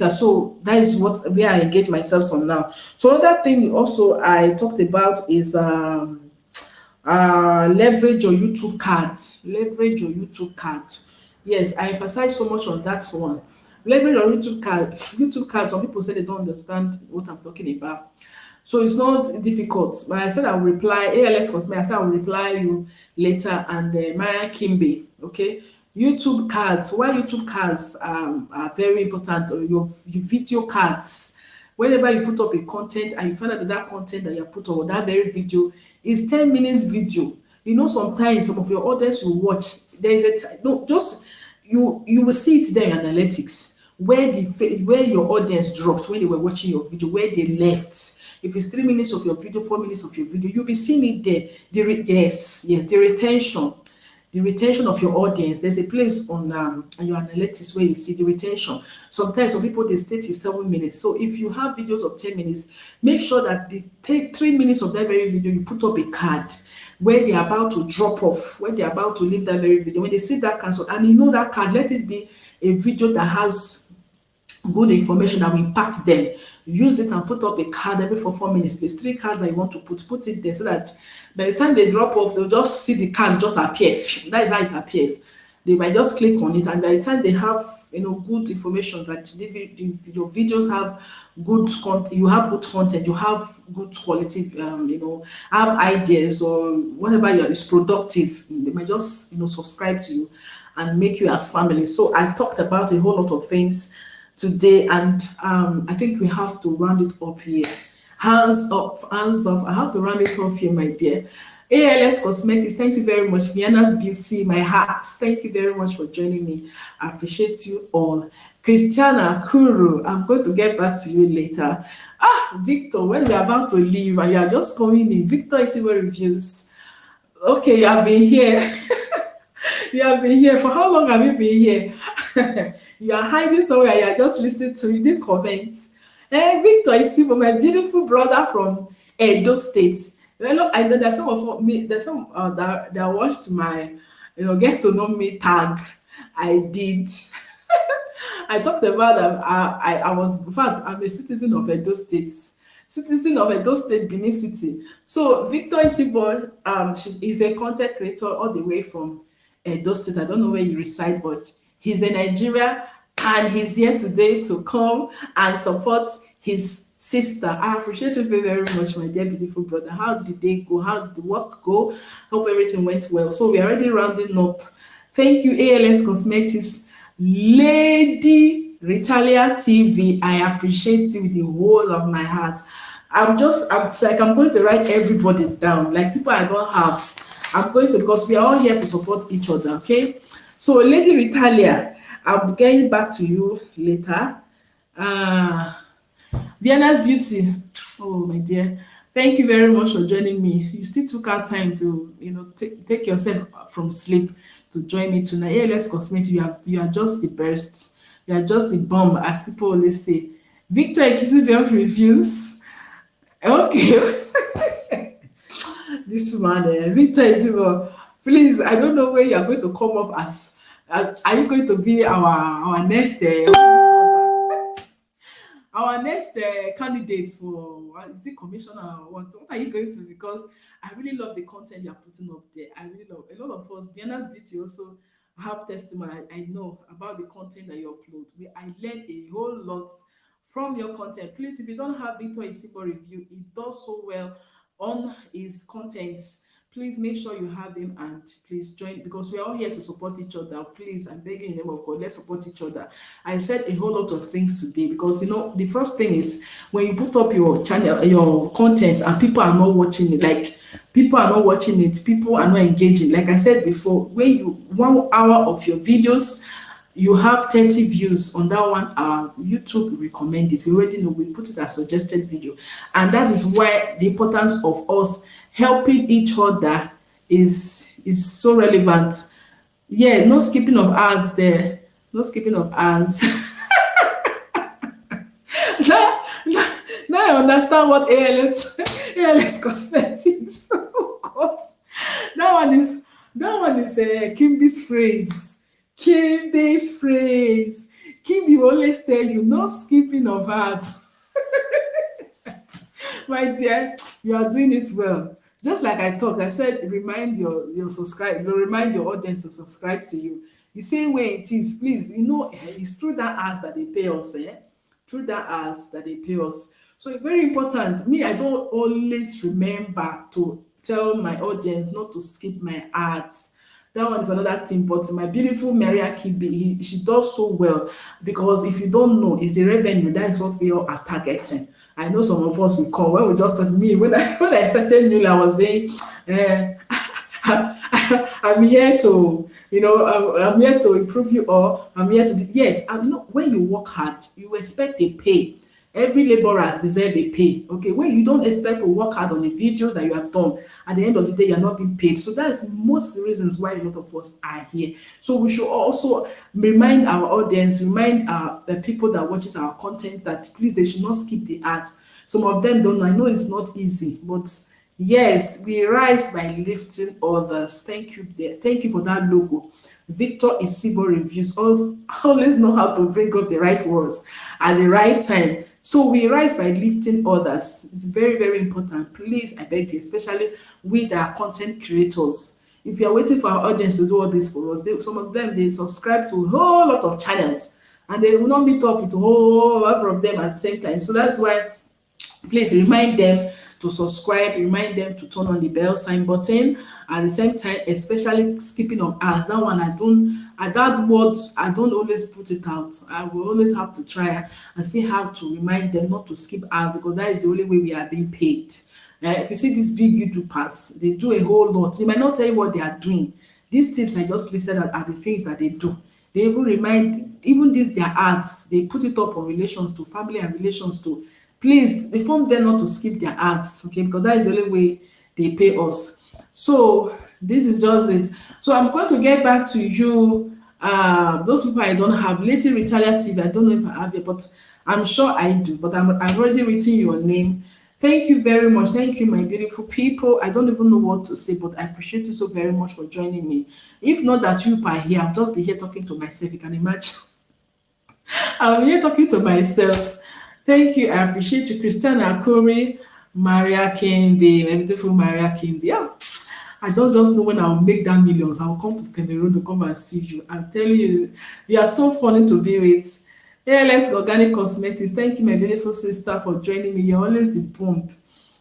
So that is where I engage myself on now. So another thing also I talked about is leverage your YouTube card. Yes, I emphasize so much on that one. Leverage your YouTube card. Some people say they don't understand what I'm talking about. So it's not difficult. But I said I will reply. ALS Cosme, I said I will reply you later. And Marian Kimbe, okay? YouTube cards. Why YouTube cards are very important, or your video cards. Whenever you put up a content and you find out that content that you put up, or that very video is 10 minutes video. Sometimes some of your audience will watch. There is you will see it there in analytics where your audience dropped when they were watching your video, where they left. If it's 3 minutes of your video, 4 minutes of your video, you'll be seeing it there. The retention. the retention of your audience. There's a place on your analytics where you see the retention. Sometimes some people they state is 7 minutes. So if you have videos of 10 minutes, make sure that the 3 minutes of that very video you put up a card where they're about to drop off, when they're about to leave that very video. When they see that cancel, and you know that card, let it be a video that has good information that will impact them. Use it and put up a card every 4 minutes. If it's 3 cards that you want to put it there so that by the time they drop off, they'll just see the card just appear. That is how it appears. They might just click on it, and by the time they have good information that your videos have good content, you have good content, you have good quality, have ideas or whatever is productive, they might just subscribe to you and make you as family. So I talked about a whole lot of things today, and I think we have to round it up here. Hands up, hands off. I have to round it off here, my dear. ALS Cosmetics, thank you very much. Vienna's Beauty, my heart, thank you very much for joining me. I appreciate you all. Christiana Kuru, I'm going to get back to you later. Victor, when we're about to leave and you are just coming in, Victor is even reviews. Okay, you have been here. You have been here. For how long have you been here? You are hiding somewhere. You are just listening to. You didn't comment. Hey, Victor, I see from my beautiful brother from Edo State. I know there's some of me. There's some that watched my, get to know me tag. I did. I talked about that. I was, in fact, I'm a citizen of Edo State. Citizen of Edo State, Benin City. So Victor Isibo, he's a content creator all the way from Edo State. I don't know where you reside, but he's in Nigeria and he's here today to come and support his sister. I appreciate you very, very much, my dear beautiful brother. How did the day go? How did the work go? Hope everything went well. So we're already rounding up. Thank you, ALS Cosmetics, Lady Ritalia TV. I appreciate you with the whole of my heart. I'm like I'm going to write everybody down, like people I don't have. I'm going to, because we are all here to support each other, okay? So, Lady Ritalia, I'll be getting back to you later. Vienna's Beauty, oh my dear, thank you very much for joining me. You still took out time to, take yourself from sleep to join me tonight. ALS Cosmetics, you are just the best. You are just the bomb, as people always say. Victor Ekisubian reviews. Okay. This man, Victor Isibo, please, I don't know where you are going to come off as. Are you going to be our next candidate for is it commissioner or what? What are you going to? Because I really love the content you are putting up there. I really love a lot of us. Vienna's Beauty also have testimony. I know about the content that you upload. I learned a whole lot from your content. Please, if you don't have Victor Isibo review, he does so well on his contents. Please make sure you have him and please join, because we are all here to support each other. Please, I'm begging in the name of God, let's support each other. I've said a whole lot of things today because the first thing is when you put up your channel, your content, and people are not watching it, people are not engaging. Like I said before, when 1 hour of your videos, you have 30 views on that 1 hour, YouTube will recommend it. We already know, we put it as suggested video. And that is why the importance of us helping each other is so relevant. Yeah, no skipping of ads there. No skipping of ads. now I understand what ALS Cosmetics. Oh God. That one is Kimbi's phrase. Kimbi's phrase. Kimbi will always tell you, no skipping of ads. My dear, you are doing it well. Just like I talked, I said, remind your remind your audience to subscribe to you. The same way it is, please, it's through that ads that they pay us, Through that ads that they pay us. So it's very important. Me, I don't always remember to tell my audience not to skip my ads. That one is another thing, but my beautiful Maria Kibi, she does so well, because if you don't know, it's the revenue. That is what we all are targeting. I know some of us will come when we just started. Me when I started new, I was saying, I'm here to, I'm here to improve you, or I'm here to yes. And when you work hard, you expect a pay. Every laborer deserve a pay. Okay, when you don't expect to work hard on the videos that you have done, at the end of the day, you're not being paid. So that's most reasons why a lot of us are here. So we should also remind our audience, remind the people that watches our content that please they should not skip the ads. Some of them don't know. I know it's not easy, but yes, we rise by lifting others. Thank you there. Thank you for that logo. Victor Isibo reviews always know how to bring up the right words at the right time. So we rise by lifting others. It's very, very important. Please, I beg you, especially with our content creators. If you are waiting for our audience to do all this for us, some of them they subscribe to a whole lot of channels and they will not meet up with a whole lot of them at the same time. So that's why please remind them to subscribe, remind them to turn on the bell sign button at the same time, especially skipping of ads. That one I don't always put it out. I will always have to try and see how to remind them not to skip ads, because that is the only way we are being paid. If you see these big YouTubers, they do a whole lot. They might not tell you what they are doing. These tips I just listed are the things that they do. They even remind, even these their ads, they put it up on relations to family and relations to. Please inform them not to skip their ads, okay, because that is the only way they pay us. So this is just it. So I'm going to get back to you. Those people I don't have, Lady Retaliative, I don't know if I have it, but I'm sure I do. But I've already written your name. Thank you very much. Thank you, my beautiful people. I don't even know what to say, but I appreciate you so very much for joining me. If not that you are here, I'll just be here talking to myself. You can imagine. I'm here talking to myself. Thank you. I appreciate you, Christiana Akori, Maria Kendi, my beautiful Maria Kendi. Yeah. I don't just know when I'll make that millions. I'll come to Cameroon to come and see you. I'm telling you, you are so funny to be with. ALS Organic Cosmetics. Thank you, my beautiful sister, for joining me. You're always the bond.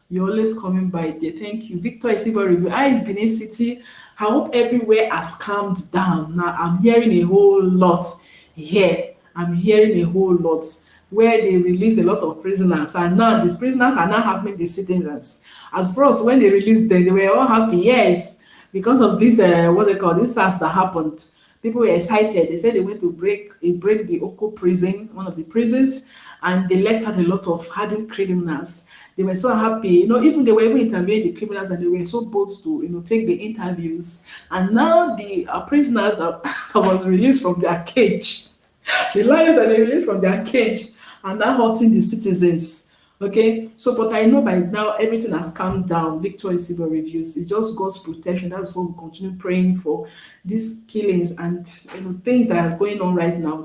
You're always coming by there. Thank you. Victor Isibo review. Is Benin City. I hope everywhere has calmed down. Now I'm hearing a whole lot here. I'm hearing a whole lot where they release a lot of prisoners, and now these prisoners are now having the citizens. At first, when they released them, they were all happy, yes, because of this what they call this SARS that happened. People were excited. They said they went to break the Oko prison, one of the prisons, and they let out a lot of hardened criminals. They were so happy, even they were even interviewing the criminals, and they were so bold to take the interviews. And now the prisoners that, that was released from their cage, the lions that they released from their cage, and now hurting the citizens. Okay, so but I know by now everything has calmed down. Victor Isibo reviews. It's just God's protection. That's what we continue praying for. These killings and things that are going on right now.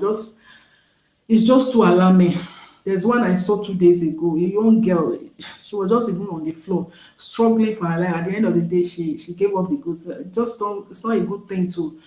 It's just too alarming. There's one I saw 2 days ago. A young girl. She was just even on the floor, struggling for her life. At the end of the day, she gave up the ghost. It's not a good thing to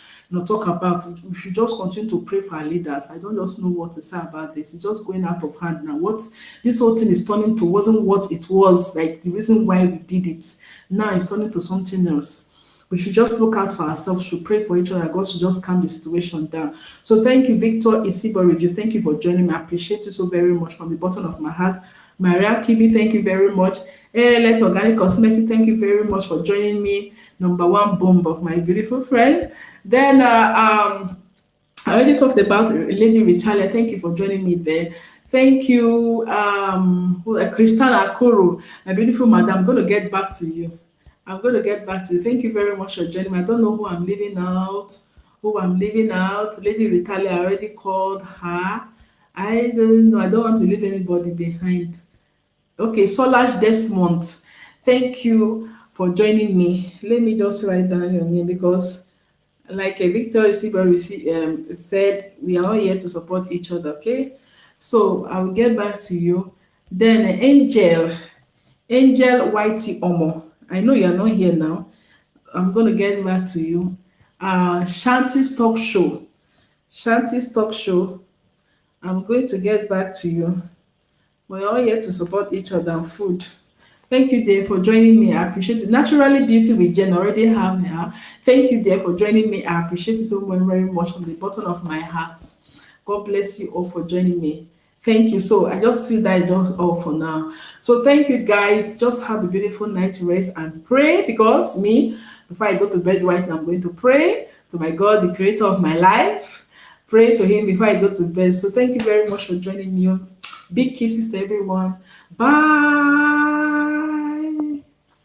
talk about. We should just continue to pray for our leaders. I don't just know what to say about this. It's just going out of hand now. What this whole thing is turning to wasn't what it was, like the reason why we did it. Now it's turning to something else. We should just look out for ourselves, should pray for each other. God should just calm the situation down. So thank you, Victor Isibo reviews. Thank you for joining me. I appreciate you so very much from the bottom of my heart. Maria Kibi, thank you very much. ALS Organic Cosmetics, thank you very much for joining me. Number one bomb of my beautiful friend. Then I already talked about Lady Ritalia. Thank you for joining me there. Thank you, Christiana Akoro, my beautiful madam. I'm going to get back to you. Thank you very much for joining me. I don't know who I'm leaving out. Lady Ritalia, I already called her. I don't know. I don't want to leave anybody behind. Okay, Solange Desmond. Thank you for joining me. Let me just write down your name, because like Victor Isibo said, we are all here to support each other, okay? So I will get back to you. Then Angel Whitey Omo. I know you are not here now. I'm going to get back to you. Shanty's Talk Show. I'm going to get back to you. We're all here to support each other and food. Thank you, dear, for joining me. I appreciate it. Naturally Beauty with Jen, already have her. Thank you, dear, for joining me. I appreciate it so very much from the bottom of my heart. God bless you all for joining me. Thank you. So I just feel that it's just all for now. So thank you, guys. Just have a beautiful night rest and pray, because before I go to bed right now, I'm going to pray to my God, the creator of my life. Pray to him before I go to bed. So thank you very much for joining me. Big kisses to everyone. Bye.